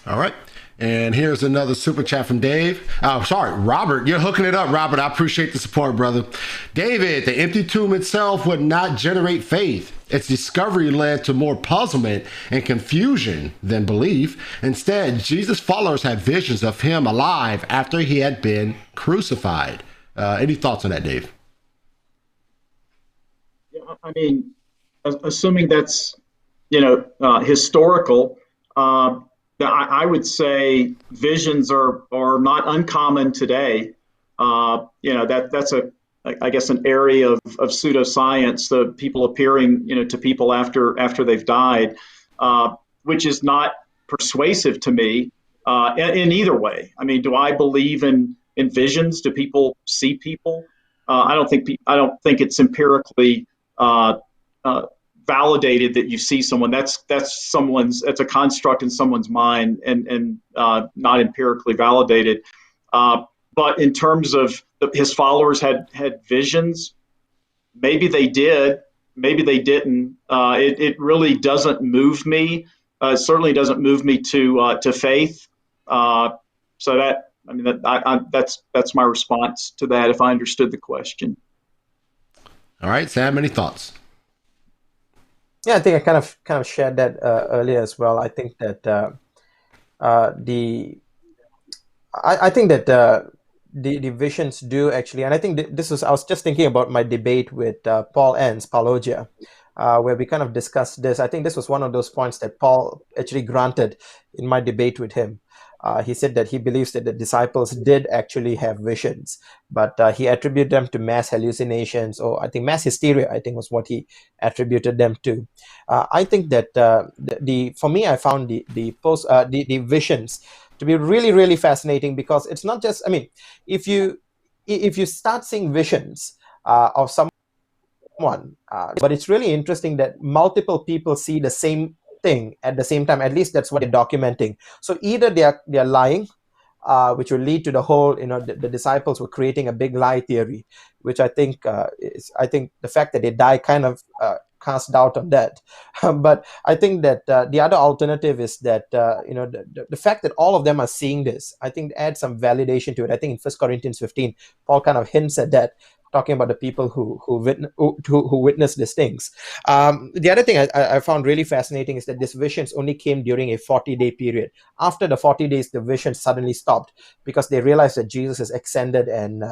All right. And here's another super chat from Dave. Oh, sorry, Robert. You're hooking it up, Robert. I appreciate the support, brother. David, the empty tomb itself would not generate faith. Its discovery led to more puzzlement and confusion than belief. Instead, Jesus' followers had visions of him alive after he had been crucified. Any thoughts on that, Dave? Yeah, I mean, assuming that's, historical, I would say visions are not uncommon today. That's I guess an area of pseudoscience, the people appearing, to people after they've died, which is not persuasive to me in either way. I mean, do I believe in visions? Do people see people? I don't think it's empirically validated that you see someone. That's a construct in someone's mind and not empirically validated. But in terms of his followers had visions, maybe they did, maybe they didn't. It really doesn't move me. It certainly doesn't move me to faith. So that's my response to that, if I understood the question. All right, Sam, any thoughts? Yeah, I think I kind of shared that earlier as well. I think that the visions do actually, and I think I was just thinking about my debate with Paul Enns, Paulogia, where we kind of discussed this. I think this was one of those points that Paul actually granted in my debate with him. He said that he believes that the disciples did actually have visions, but he attributed them to mass hallucinations, or I think mass hysteria, I think was what he attributed them to. I think that for me, I found the visions to be really, really fascinating, because it's not just, I mean, if you start seeing visions of someone, but it's really interesting that multiple people see the same thing at the same time. At least that's what they're documenting. So either they're lying, which will lead to the whole, the disciples were creating a big lie theory, which I think the fact that they die kind of cast doubt on that. But I think that the other alternative is that the fact that all of them are seeing this, I think adds some validation to it. I think in 1 Corinthians 15, Paul kind of hints at that, talking about the people who witnessed these things. The other thing I found really fascinating is that these visions only came during a 40-day period. After the 40 days, the vision suddenly stopped because they realized that Jesus is ascended, and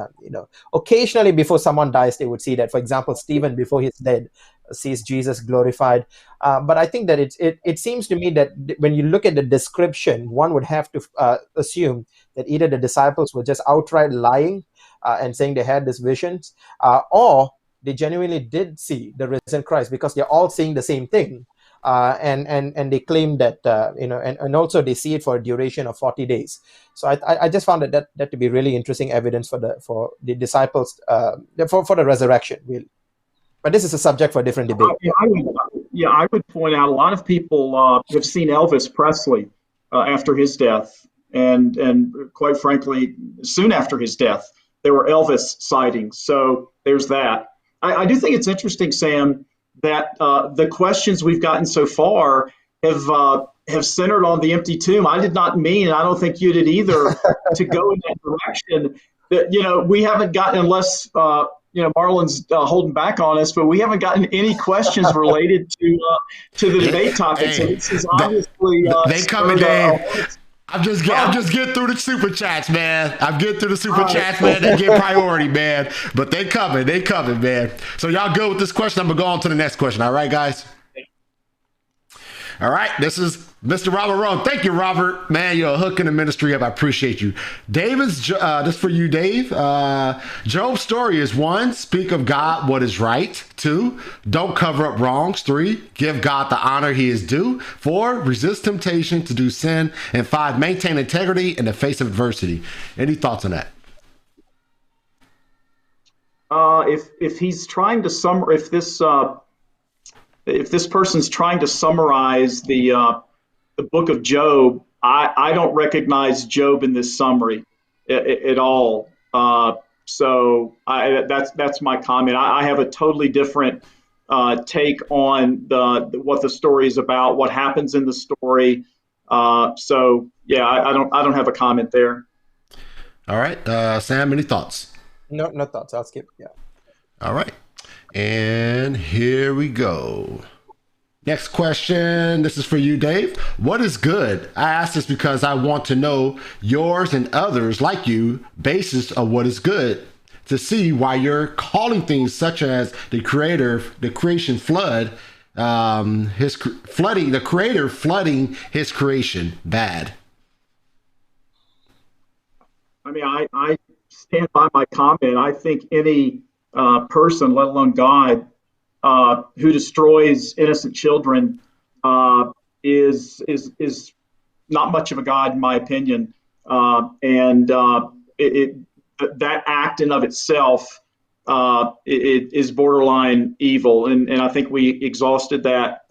occasionally before someone dies, they would see that. For example, Stephen, before he's dead, sees Jesus glorified. But I think that it seems to me that when you look at the description, one would have to assume that either the disciples were just outright lying and saying they had these visions, or they genuinely did see the risen Christ, because they're all saying the same thing. And they claim that, and also they see it for a duration of 40 days. So I just found that to be really interesting evidence for the disciples, for the resurrection, really. But this is a subject for a different debate. I would point out a lot of people have seen Elvis Presley after his death, and quite frankly, soon after his death, there were Elvis sightings. So there's that. I do think it's interesting, Sam, that the questions we've gotten so far have centered on the empty tomb. I did not mean, and I don't think you did either, to go in that direction. That we haven't gotten, unless Marlon's holding back on us, but we haven't gotten any questions related to the debate topic. So this is obviously they coming, Dave. I'm just getting through the super chats, man. I'm getting through the super chats, man. They get priority, man. But they coming, man. So y'all good with this question? I'm gonna go on to the next question. All right, guys. All right, this is Mr. Robert Rowe. Thank you, Robert. Man, you're a hook in the ministry. I appreciate you. David's, this for you, Dave. Job's story is 1, speak of God what is right. 2, don't cover up wrongs. 3, give God the honor he is due. 4, resist temptation to do sin. And 5, maintain integrity in the face of adversity. Any thoughts on that? If he's trying to if this person's trying to summarize the book of Job, I don't recognize Job in this summary at all. So that's my comment. I have a totally different take on what the story is about, what happens in the story. So yeah, I don't have a comment there. All right, Sam, any thoughts? No thoughts. I'll skip. Yeah. All right. And here we go. Next question. This is for you, Dave. What is good? I ask this because I want to know yours and others like you basis of what is good, to see why you're calling things such as the creation flood, the creator flooding his creation bad. I mean, I stand by my comment. I think any person, let alone God, who destroys innocent children, is not much of a God, in my opinion. That act in of itself it is borderline evil, and I think we exhausted that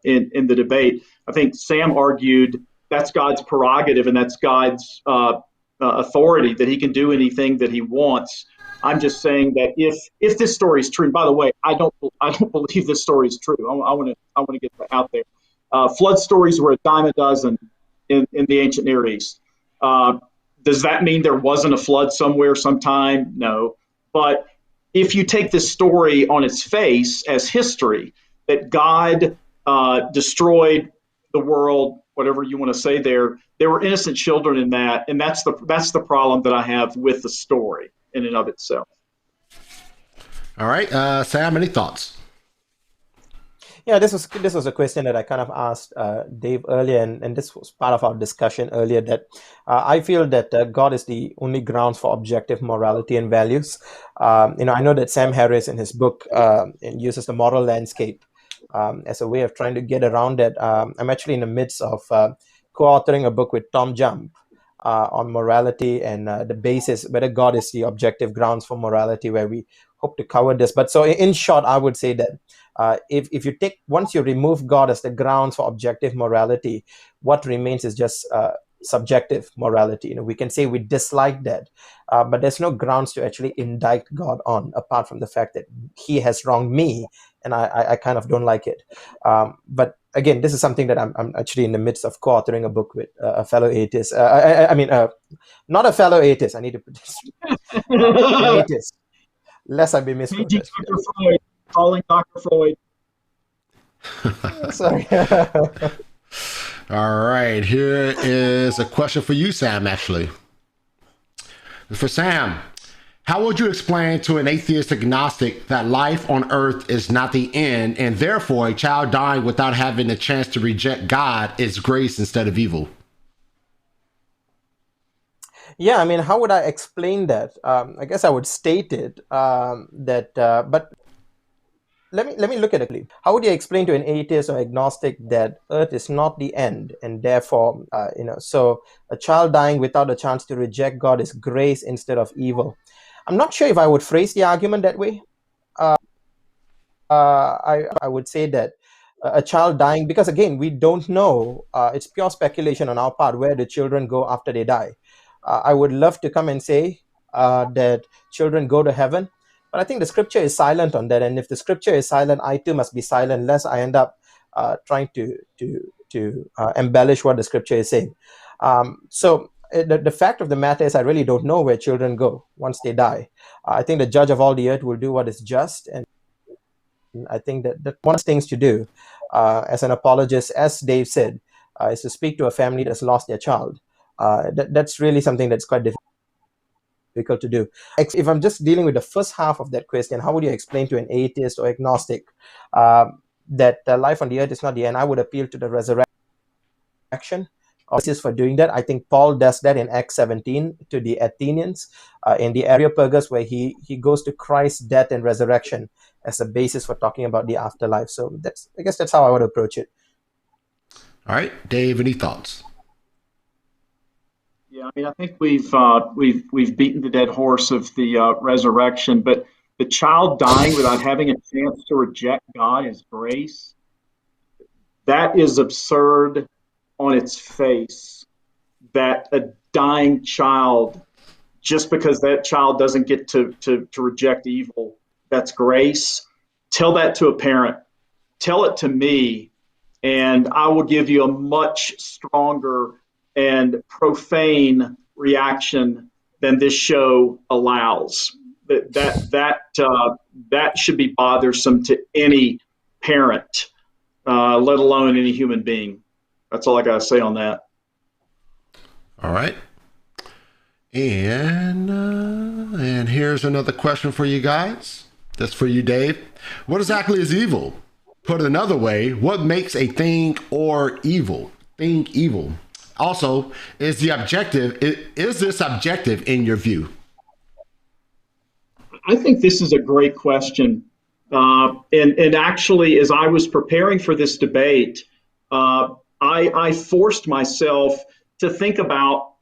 in the debate. I think Sam argued that's God's prerogative and that's God's authority, that he can do anything that he wants. I'm just saying that if this story is true, and by the way, I don't believe this story is true. I want to get that out there. Flood stories were a dime a dozen in the ancient Near East. Does that mean there wasn't a flood somewhere sometime? No. But if you take this story on its face as history, that God destroyed the world, whatever you want to say there were innocent children in that, and that's the problem that I have with the story in and of itself. All right, Sam, any thoughts? Yeah, this was a question that I kind of asked Dave earlier, and this was part of our discussion earlier, that I feel that God is the only grounds for objective morality and values. I know that Sam Harris in his book uses the moral landscape as a way of trying to get around that. I'm actually in the midst of co-authoring a book with Tom Jump on morality and the basis, whether God is the objective grounds for morality, where we hope to cover this. But so in short, I would say that if you once you remove God as the grounds for objective morality, what remains is just subjective morality. We can say we dislike that, but there's no grounds to actually indict God on, apart from the fact that he has wronged me and I kind of don't like it. But again, this is something that I'm actually in the midst of co-authoring a book with a fellow atheist. I mean, not a fellow atheist. I need to put this. An atheist, lest I be misquoted. Dr. Freud, calling Dr. Freud. Sorry. All right, here is a question for you, Sam, actually. For Sam, how would you explain to an atheist agnostic that life on earth is not the end, and therefore a child dying without having the chance to reject God is grace instead of evil? Yeah, I mean, how would I explain that? I guess I would state it but let me look at it. How would you explain to an atheist or agnostic that earth is not the end, and therefore, so a child dying without a chance to reject God is grace instead of evil? I'm not sure if I would phrase the argument that way. I would say that a child dying, because again, we don't know, it's pure speculation on our part where the children go after they die. I would love to come and say that children go to heaven, but I think the scripture is silent on that. And if the scripture is silent, I too must be silent, lest I end up trying to embellish what the scripture is saying. So the fact of the matter is, I really don't know where children go once they die. I think the judge of all the earth will do what is just, and I think that one of the things to do as an apologist, as Dave said, is to speak to a family that's lost their child. That's really something that's quite difficult to do. If I'm just dealing with the first half of that question, how would you explain to an atheist or agnostic that life on the earth is not the end? I would appeal to the resurrection. Basis for doing that. I think Paul does that in Acts 17 to the Athenians in the Areopagus, where he goes to Christ's death and resurrection as a basis for talking about the afterlife. So I guess that's how I would approach it. All right, Dave, any thoughts? Yeah, I mean, I think we've beaten the dead horse of the resurrection, but the child dying without having a chance to reject God as grace, that is absurd on its face. That a dying child, just because that child doesn't get to reject evil, that's grace. Tell that to a parent. Tell it to me, and I will give you a much stronger and profane reaction than this show allows. That should be bothersome to any parent, let alone any human being. That's all I got to say on that. All right. And here's another question for you guys. That's for you, Dave. What exactly is evil? Put it another way, what makes a thing or evil? Thing evil. Also, is this objective in your view? I think this is a great question. And actually, as I was preparing for this debate, I forced myself to think about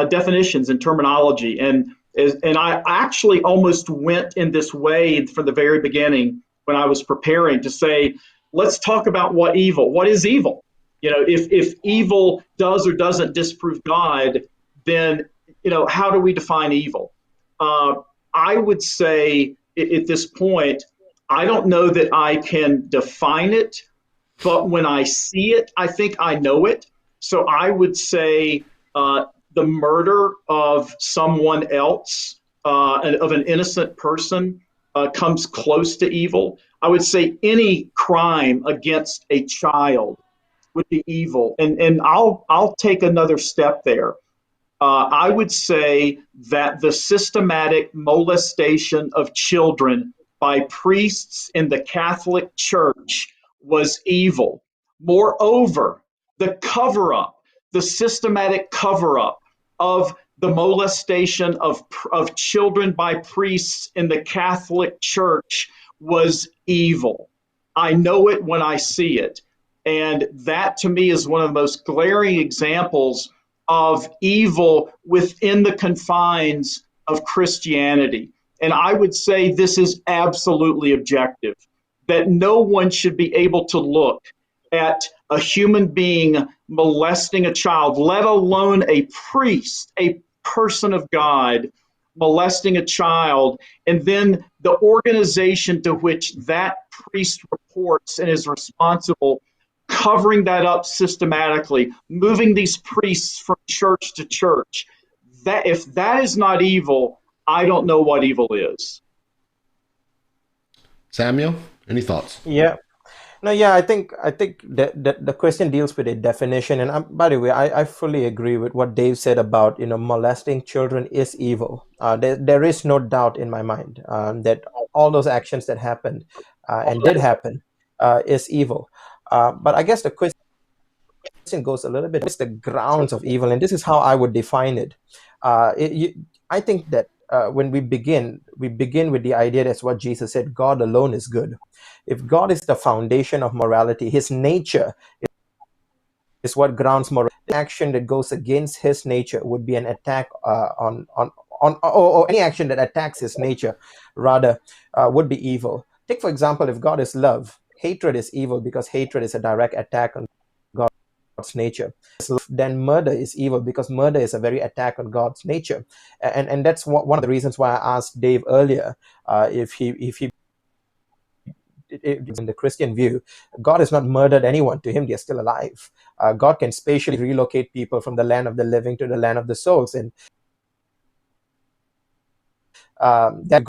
definitions and terminology. And I actually almost went in this way from the very beginning when I was preparing to say, let's talk about what is evil? If evil does or doesn't disprove God, then, how do we define evil? I would say at this point, I don't know that I can define it, but when I see it, I think I know it. So I would say the murder of someone else, of an innocent person, comes close to evil. I would say any crime against a child would be evil. And I'll take another step there. I would say that the systematic molestation of children by priests in the Catholic Church was evil. Moreover, the systematic cover-up of the molestation of children by priests in the Catholic Church was evil. I know it when I see it. And that, to me, is one of the most glaring examples of evil within the confines of Christianity. And I would say this is absolutely objective, that no one should be able to look at a human being molesting a child, let alone a priest, a person of God, molesting a child, and then the organization to which that priest reports and is responsible, covering that up systematically, moving these priests from church to church. That if that is not evil, I don't know what evil is. Samuel, any thoughts? Yeah. No, yeah, I think that the question deals with a definition, and by the way, I fully agree with what Dave said about molesting children is evil. There is no doubt in my mind that all those actions that happened and did happen is evil. But I guess the question goes a little bit, what's the grounds of evil, and this is how I would define it. I think that when we begin with the idea that's what Jesus said: God alone is good. If God is the foundation of morality, his nature is what grounds morality. Action that goes against his nature would be an attack or any action that attacks his nature, rather, would be evil. Take, for example, if God is love, hatred is evil because hatred is a direct attack on God's nature. Then murder is evil because murder is a very attack on God's nature. And that's one of the reasons why I asked Dave earlier if he in the Christian view, God has not murdered anyone. To him, they're still alive. God can spatially relocate people from the land of the living to the land of the souls, and that.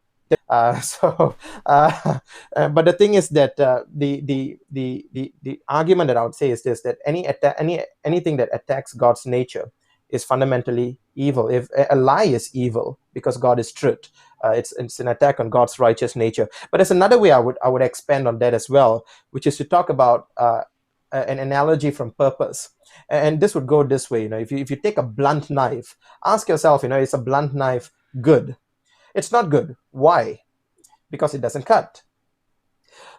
But the thing is that the argument that I would say is this: that anything that attacks God's nature is fundamentally evil. If a lie is evil because God is truth, it's an attack on God's righteous nature. But there's another way I would expand on that as well, which is to talk about an analogy from purpose. And this would go this way: if you take a blunt knife, ask yourself, is a blunt knife good? It's not good. Why? Because it doesn't cut.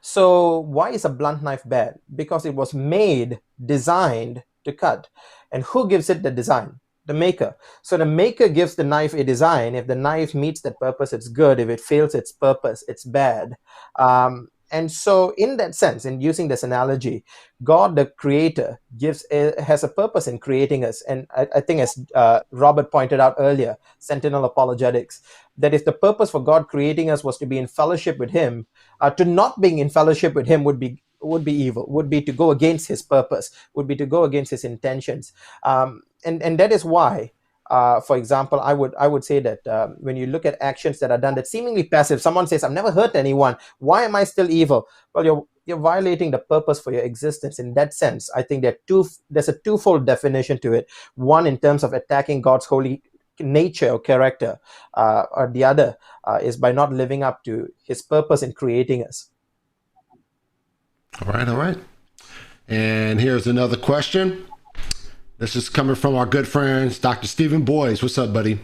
So why is a blunt knife bad? Because it was designed to cut. And who gives it the design? The maker. So the maker gives the knife a design. If the knife meets that purpose, it's good. If it fails its purpose, it's bad. And so in that sense, in using this analogy, God, the creator, has a purpose in creating us. And I think, as Robert pointed out earlier, Sentinel Apologetics, that if the purpose for God creating us was to be in fellowship with him, to not being in fellowship with him would be evil, would be to go against his purpose, would be to go against his intentions. And that is why, for example, I would say that when you look at actions that are done that seemingly passive, someone says, I've never hurt anyone, why am I still evil? Well, you're violating the purpose for your existence. In that sense, I think there's a twofold definition to it. One, in terms of attacking God's holy nature or character, or the other is by not living up to his purpose in creating us. All right. And here's another question. This is coming from our good friends, Dr. Stephen Boyes. What's up, buddy?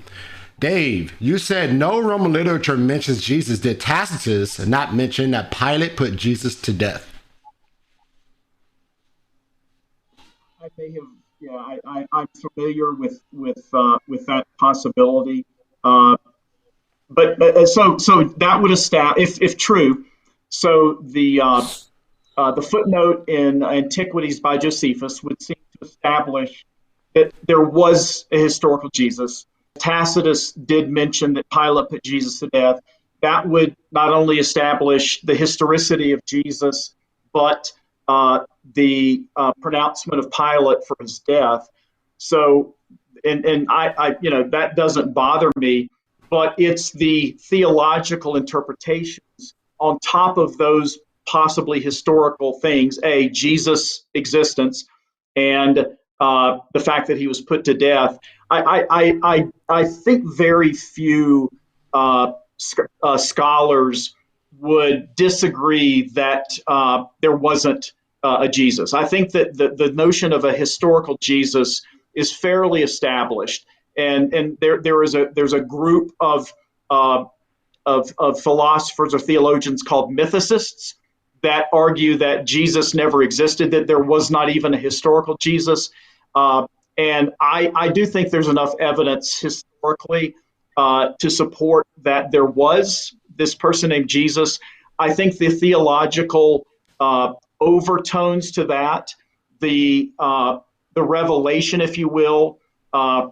Dave, you said no Roman literature mentions Jesus. Did Tacitus not mention that Pilate put Jesus to death? I may have. Yeah, I'm familiar with that possibility. But so that would establish, if true. So the footnote in Antiquities by Josephus would seem to establish that there was a historical Jesus. Tacitus did mention that Pilate put Jesus to death. That would not only establish the historicity of Jesus, but the pronouncement of Pilate for his death. So, and I that doesn't bother me, but it's the theological interpretations on top of those possibly historical things: Jesus' existence, and the fact that he was put to death. I think very few scholars would disagree that there wasn't a Jesus. I think that the notion of a historical Jesus is fairly established, and there's a group of philosophers or theologians called mythicists that argue that Jesus never existed, that there was not even a historical Jesus. And I do think there's enough evidence historically to support that there was this person named Jesus. I think the theological overtones to that, the revelation, if you will,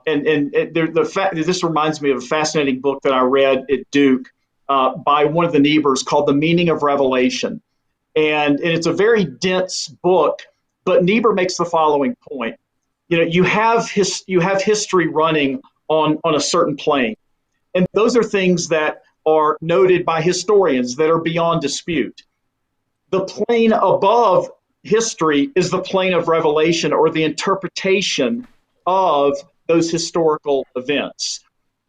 This reminds me of a fascinating book that I read at Duke by one of the Niebers called The Meaning of Revelation. And it's a very dense book, but Niebuhr makes the following point. You have history running on a certain plane. And those are things that are noted by historians that are beyond dispute. The plane above history is the plane of revelation, or the interpretation of those historical events.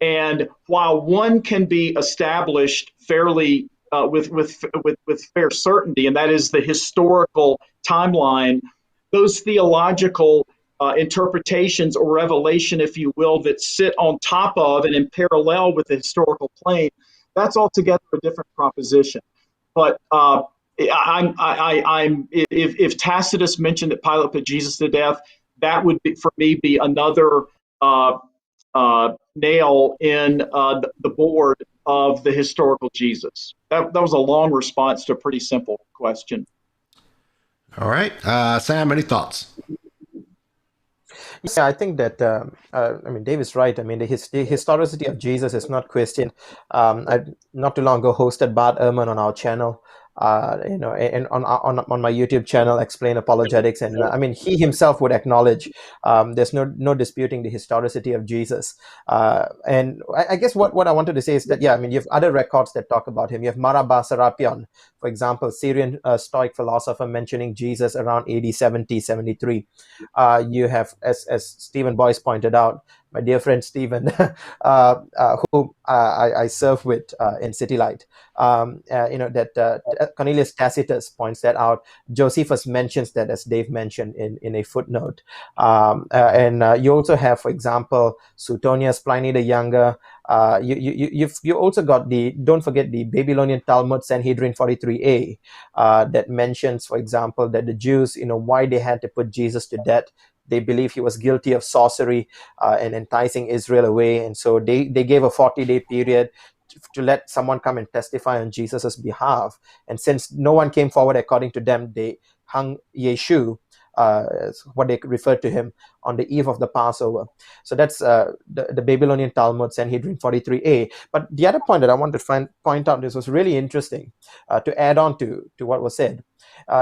And while one can be established fairly with fair certainty, and that is the historical timeline, those theological interpretations or revelation, if you will, that sit on top of and in parallel with the historical plane, that's altogether a different proposition. But if Tacitus mentioned that Pilate put Jesus to death, that would be, for me, be another nail in the board of the historical Jesus. That was a long response to a pretty simple question. All right. Sam, any thoughts? Yeah, I think that, Dave is right. The historicity of Jesus is not questioned. I not too long ago hosted Bart Ehrman on our channel, and on my YouTube channel, Explain Apologetics. And he himself would acknowledge there's no disputing the historicity of Jesus. And I guess what I wanted to say is that, you have other records that talk about him. You have Marabba Serapion, for example, Syrian Stoic philosopher, mentioning Jesus around AD 70, 73. You have, as Stephen Boyce pointed out, my dear friend Stephen, who I serve with in City Light, Cornelius Tacitus points that out. Josephus mentions that, as Dave mentioned, in a footnote. And you also have, for example, Suetonius, Pliny the Younger. You also got don't forget the Babylonian Talmud, Sanhedrin 43a, that mentions, for example, that the Jews, why they had to put Jesus to death. They believe he was guilty of sorcery and enticing Israel away. And so they gave a 40-day period to let someone come and testify on Jesus's behalf. And since no one came forward according to them, they hung Yeshu, what they referred to him, on the eve of the Passover. So that's the Babylonian Talmud, Sanhedrin 43a. But the other point that I want to point out, this was really interesting to add on to what was said,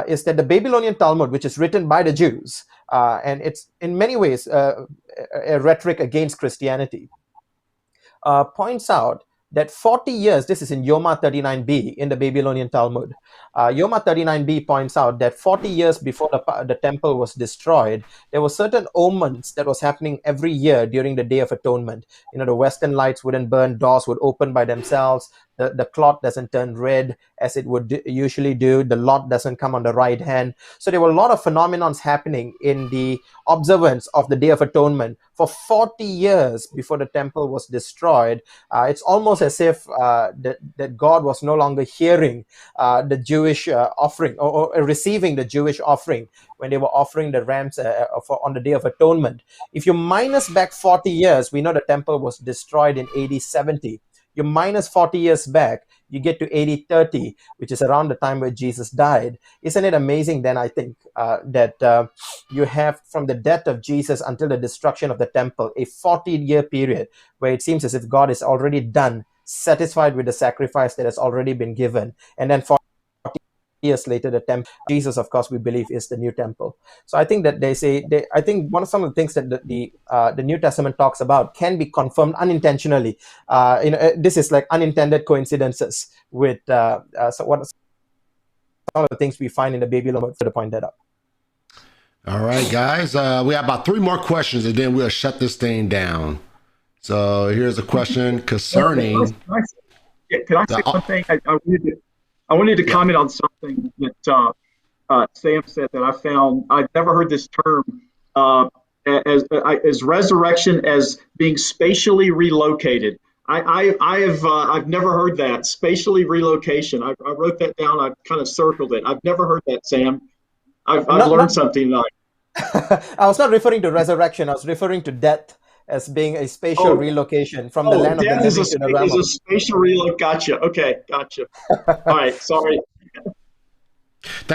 is that the Babylonian Talmud, which is written by the Jews, and it's in many ways a rhetoric against Christianity, points out that 40 years, this is in Yoma 39b in the Babylonian Talmud, Yoma 39b points out that 40 years before the temple was destroyed, there were certain omens that was happening every year during the Day of Atonement. The western lights wouldn't burn, doors would open by themselves, the cloth doesn't turn red as it would usually do, the lot doesn't come on the right hand. So there were a lot of phenomenons happening in the observance of the Day of Atonement for 40 years before the temple was destroyed. It's almost as if that God was no longer hearing the Jewish offering or receiving the Jewish offering when they were offering the rams on the Day of Atonement. If you minus back 40 years, we know the temple was destroyed in AD 70. You minus 40 years back, you get to AD 30, which is around the time where Jesus died. Isn't it amazing then, I think, that you have from the death of Jesus until the destruction of the temple, a 40-year period where it seems as if God is already done, satisfied with the sacrifice that has already been given. And then 40 years later, the temple, Jesus, of course, we believe is the new temple. So I think that I think some of the things that the New Testament talks about can be confirmed unintentionally. This is like unintended coincidences with so what some of the things we find in the Babylon, to point that out. All right, guys, we have about 3 more questions and then we'll shut this thing down. So here's a question concerning. Can I say one thing? I wanted to comment on something that Sam said that I found. I've never heard this term as resurrection as being spatially relocated. I've never heard that, spatially relocation. I wrote that down. I kind of circled it. I've never heard that, Sam. I've learned something tonight. I was not referring to resurrection. I was referring to death as being a spatial relocation from the land of the living to the realm. Is a spatial relocation. Gotcha. Okay, gotcha. All right, sorry.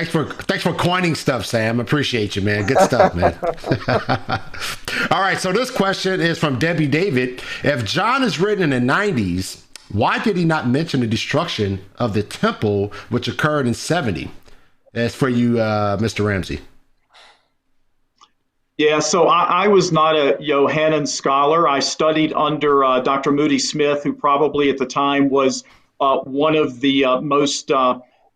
thanks for coining stuff, Sam. Appreciate you, man. Good stuff, man. All right, so this question is from Debbie David. If John is written in the 90s, why did he not mention the destruction of the temple, which occurred in 70? That's for you, Mr. Ramsey. Yeah, so I was not a Johannine scholar. I studied under Dr. Moody Smith, who probably at the time was one of the most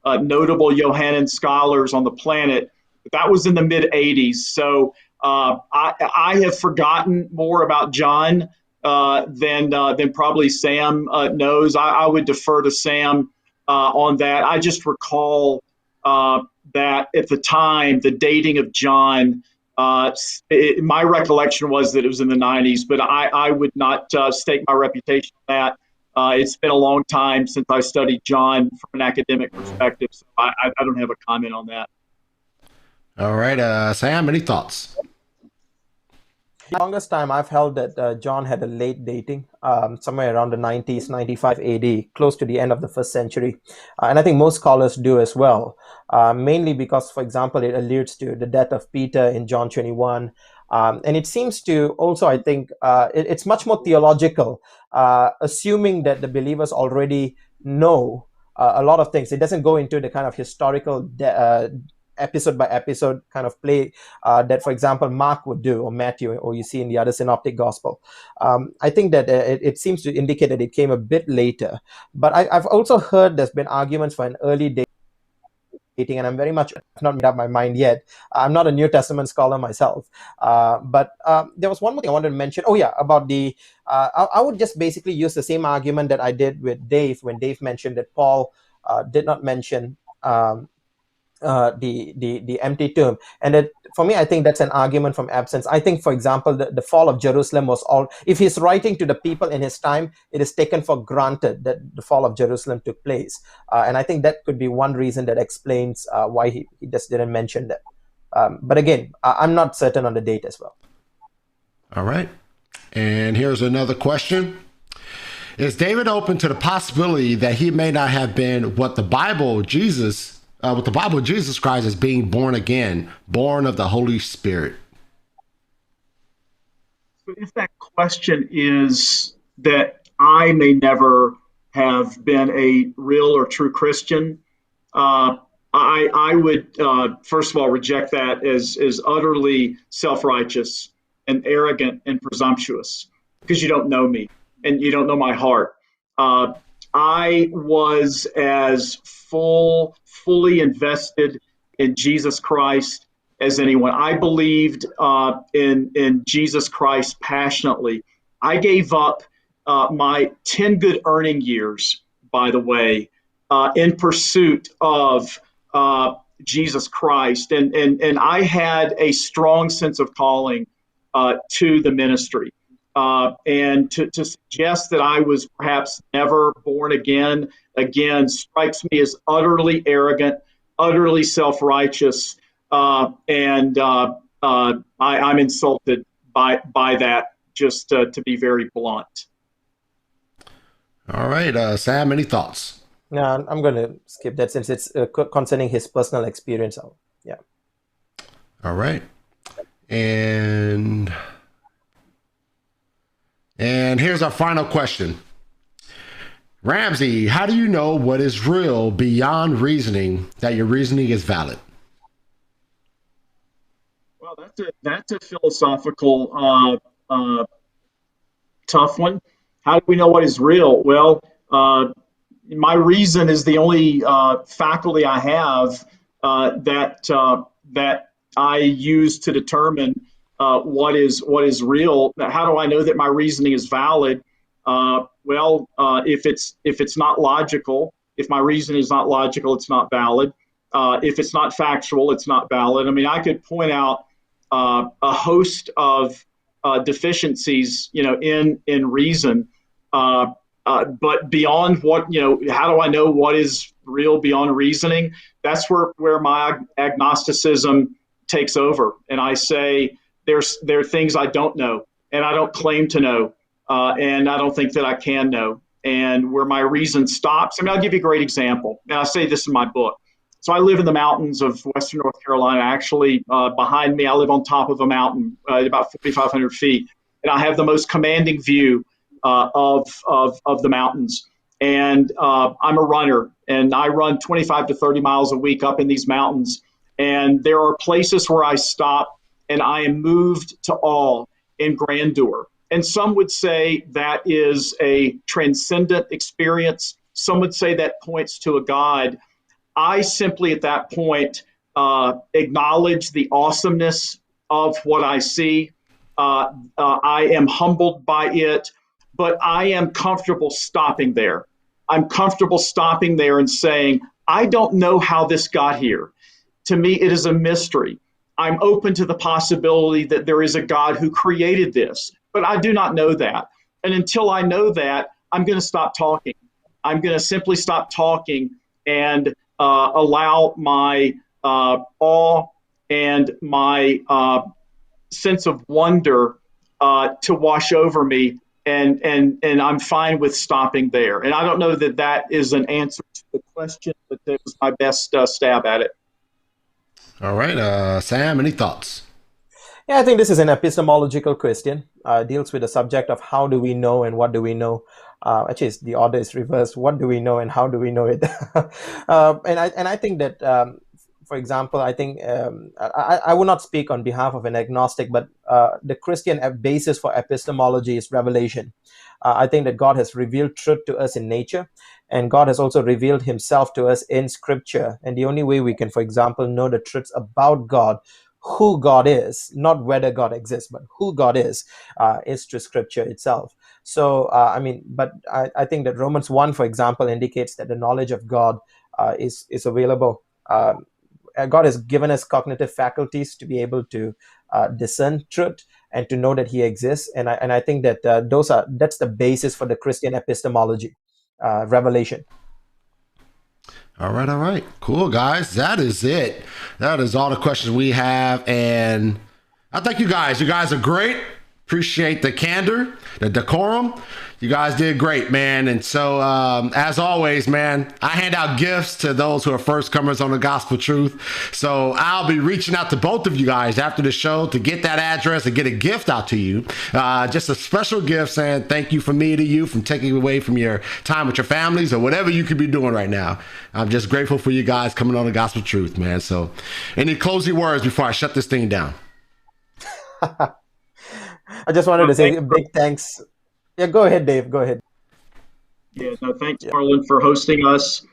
notable Johannine scholars on the planet. That was in the mid 80s. So I have forgotten more about John than probably Sam knows. I would defer to Sam on that. I just recall that at the time, the dating of John, my recollection was that it was in the 90s, but I would not stake my reputation on that. It's been a long time since I studied John from an academic perspective, so I don't have a comment on that. All right, Sam, any thoughts? The longest time I've held that John had a late dating, somewhere around the 90s, 95 AD, close to the end of the first century. And I think most scholars do as well, mainly because, for example, it alludes to the death of Peter in John 21. And it seems to also, I think, it's much more theological, assuming that the believers already know a lot of things. It doesn't go into the kind of historical episode by episode kind of play that, for example, Mark would do, or Matthew, or you see in the other synoptic gospel. I think that it seems to indicate that it came a bit later. But I've also heard there's been arguments for an early dating, and I'm very much not made up my mind yet. I'm not a New Testament scholar myself. But there was one more thing I wanted to mention. Oh, yeah, about the, I would just basically use the same argument that I did with Dave when Dave mentioned that Paul did not mention the empty tomb. And that, for me, I think that's an argument from absence. I think, for example, the fall of Jerusalem was all, if he's writing to the people in his time, it is taken for granted that the fall of Jerusalem took place. And I think that could be one reason that explains why he just didn't mention that. But again, I'm not certain on the date as well. All right. And here's another question. Is David open to the possibility that he may not have been what the Bible Jesus describes as being born again, born of the Holy Spirit? So if that question is that I may never have been a real or true Christian, I would, first of all, reject that as utterly self-righteous and arrogant and presumptuous, because you don't know me and you don't know my heart. I was as fully invested in Jesus Christ as anyone. I believed in Jesus Christ passionately. I gave up my 10 good earning years, by the way, in pursuit of Jesus Christ. And I had a strong sense of calling to the ministry. And to suggest that I was perhaps never born again strikes me as utterly arrogant, utterly self-righteous, and I'm insulted by that, just to be very blunt. All right, Sam, any thoughts? No, I'm going to skip that since it's concerning his personal experience. Yeah. All right. And here's our final question. Ramsey, how do you know what is real beyond reasoning, that your reasoning is valid? Well, that's a philosophical tough one. How do we know what is real? Well, my reason is the only faculty I have that I use to determine what is real. How do I know that my reasoning is valid? Well, if it's not logical, if my reason is not logical, it's not valid. If it's not factual, it's not valid. I mean, I could point out a host of deficiencies, in reason. But beyond what, how do I know what is real beyond reasoning? That's where my agnosticism takes over, and I say there are things I don't know, and I don't claim to know. And I don't think that I can know. And where my reason stops, I mean, I'll give you a great example. And I say this in my book. So I live in the mountains of Western North Carolina. Actually, behind me, I live on top of a mountain at about 4,500 feet. And I have the most commanding view of the mountains. And I'm a runner, and I run 25 to 30 miles a week up in these mountains. And there are places where I stop and I am moved to awe and grandeur. And some would say that is a transcendent experience. Some would say that points to a God. I simply at that point acknowledge the awesomeness of what I see. I am humbled by it, but I am comfortable stopping there. I'm comfortable stopping there and saying, I don't know how this got here. To me, it is a mystery. I'm open to the possibility that there is a God who created this, but I do not know that. And until I know that, I'm going to stop talking. I'm going to simply stop talking and allow my awe and my sense of wonder to wash over me, and I'm fine with stopping there. And I don't know that that is an answer to the question, but that was my best stab at it. All right, Sam, any thoughts? Yeah, I think this is an epistemological question. Deals with the subject of how do we know and what do we know. Actually, the order is reversed. What do we know and how do we know it? And I think that, for example, I think I will not speak on behalf of an agnostic, but the Christian basis for epistemology is revelation. I think that God has revealed truth to us in nature, and God has also revealed himself to us in scripture. And the only way we can, for example, know the truths about God, who God is, not whether God exists, but who God is through scripture itself. So, I think that Romans 1, for example, indicates that the knowledge of God is available. God has given us cognitive faculties to be able to discern truth and to know that he exists. And I think that that's the basis for the Christian epistemology, revelation. All right. Cool, guys. That is it. That is all the questions we have. And I thank you guys. You guys are great. Appreciate the candor, the decorum. You guys did great, man. And so, as always, man, I hand out gifts to those who are first comers on the Gospel Truth. So I'll be reaching out to both of you guys after the show to get that address and get a gift out to you. Just a special gift saying thank you from me to you, from taking away from your time with your families or whatever you could be doing right now. I'm just grateful for you guys coming on the Gospel Truth, man. So any closing words before I shut this thing down? I just wanted to say a big thanks. Yeah, go ahead, Dave. Go ahead. Yeah, no, thanks, Marlon, for hosting us.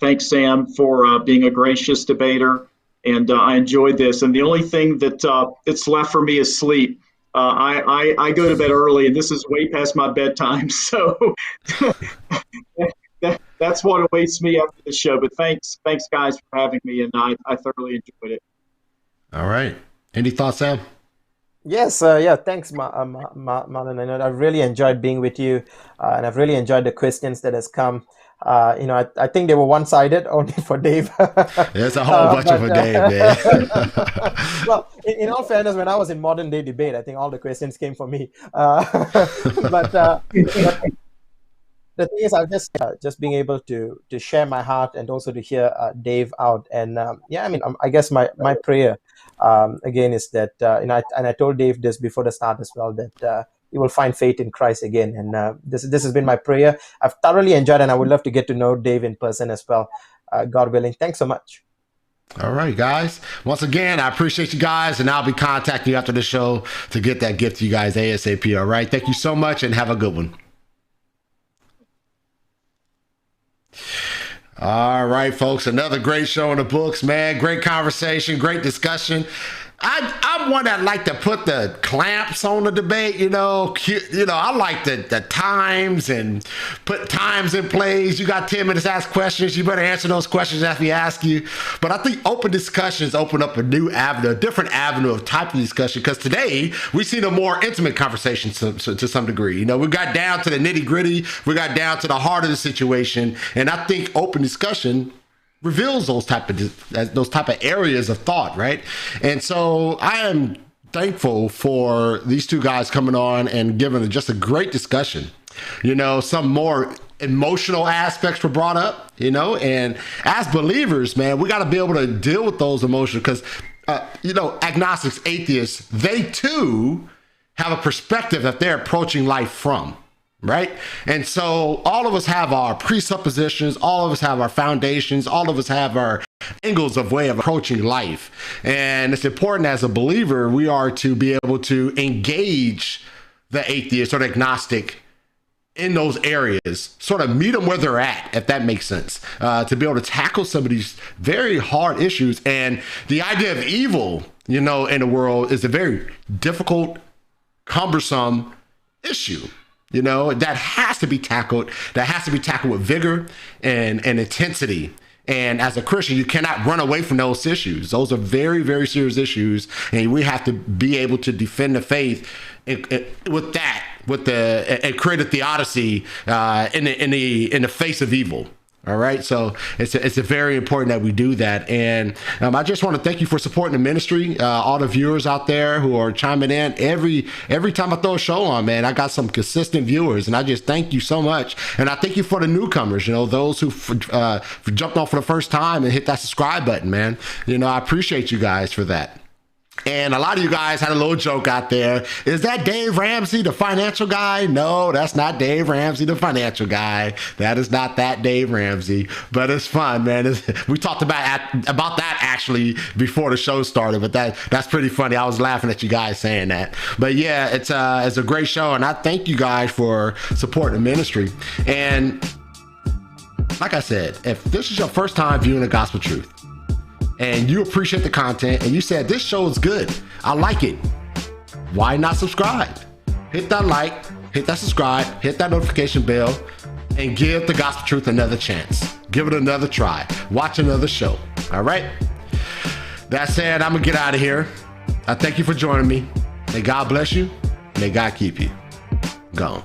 Thanks, Sam, for being a gracious debater. And I enjoyed this. And the only thing that's left for me is sleep. I go to bed early, and this is way past my bedtime. So that's what awaits me after the show. But thanks, guys, for having me. And I thoroughly enjoyed it. All right. Any thoughts, Sam? Yes, thanks, Marlon. I know I've really enjoyed being with you, and I've really enjoyed the questions that has come. I think they were one-sided, only for Dave. There's a whole bunch for Dave, man. Well, in all fairness, when I was in modern day debate, I think all the questions came from me. But the thing is, I'm just being able to share my heart and also to hear Dave out. And I guess my prayer again is that I told Dave this before the start as well, that you will find faith in Christ again. And this has been my prayer. I've thoroughly enjoyed, and I would love to get to know Dave in person as well, God willing. Thanks so much. All right, guys. Once again, I appreciate you guys, and I'll be contacting you after the show to get that gift to you guys ASAP. All right. Thank you so much, and have a good one. All right, folks, another great show in the books, man. Great conversation, great discussion. I'm one that like to put the clamps on the debate, I like the times and put times in place. You got 10 minutes to ask questions. You better answer those questions after we ask you. But I think open discussions open up a new avenue, a different avenue of type of discussion, because today we see a more intimate conversation to some degree. We got down to the nitty gritty. We got down to the heart of the situation. And I think open discussion reveals those type of areas of thought, right? And so I am thankful for these two guys coming on and giving just a great discussion. Some more emotional aspects were brought up, you know, and as believers, man, we got to be able to deal with those emotions because, you know, agnostics, atheists, they too have a perspective that they're approaching life from. Right. And so all of us have our presuppositions. All of us have our foundations. All of us have our angles of way of approaching life. And it's important as a believer, we are to be able to engage the atheist or the agnostic in those areas, sort of meet them where they're at, if that makes sense, to be able to tackle some of these very hard issues. And the idea of evil, you know, in the world is a very difficult, cumbersome issue. You know, that has to be tackled. That has to be tackled with vigor and intensity. And as a Christian, you cannot run away from those issues. Those are very, very serious issues. And we have to be able to defend the faith with that, and create a theodicy in the face of evil. All right. So it's a very important that we do that. And I just want to thank you for supporting the ministry. All the viewers out there who are chiming in every time I throw a show on, man, I got some consistent viewers and I just thank you so much. And I thank you for the newcomers, you know, those who jumped on for the first time and hit that subscribe button, man. You know, I appreciate you guys for that. And a lot of you guys had a little joke out there. Is that Dave Ramsey, the financial guy? No, that's not Dave Ramsey, the financial guy. That is not that Dave Ramsey. But it's fun, man. We talked about that actually before the show started. But that's pretty funny. I was laughing at you guys saying that. But yeah, it's a great show, and I thank you guys for supporting the ministry. And like I said, if this is your first time viewing The Gospel Truth, and you appreciate the content, and you said, this show is good, I like it, why not subscribe? Hit that like, hit that subscribe, hit that notification bell, and give The Gospel Truth another chance. Give it another try. Watch another show. All right? That said, I'm going to get out of here. I thank you for joining me. May God bless you. May God keep you. Gone.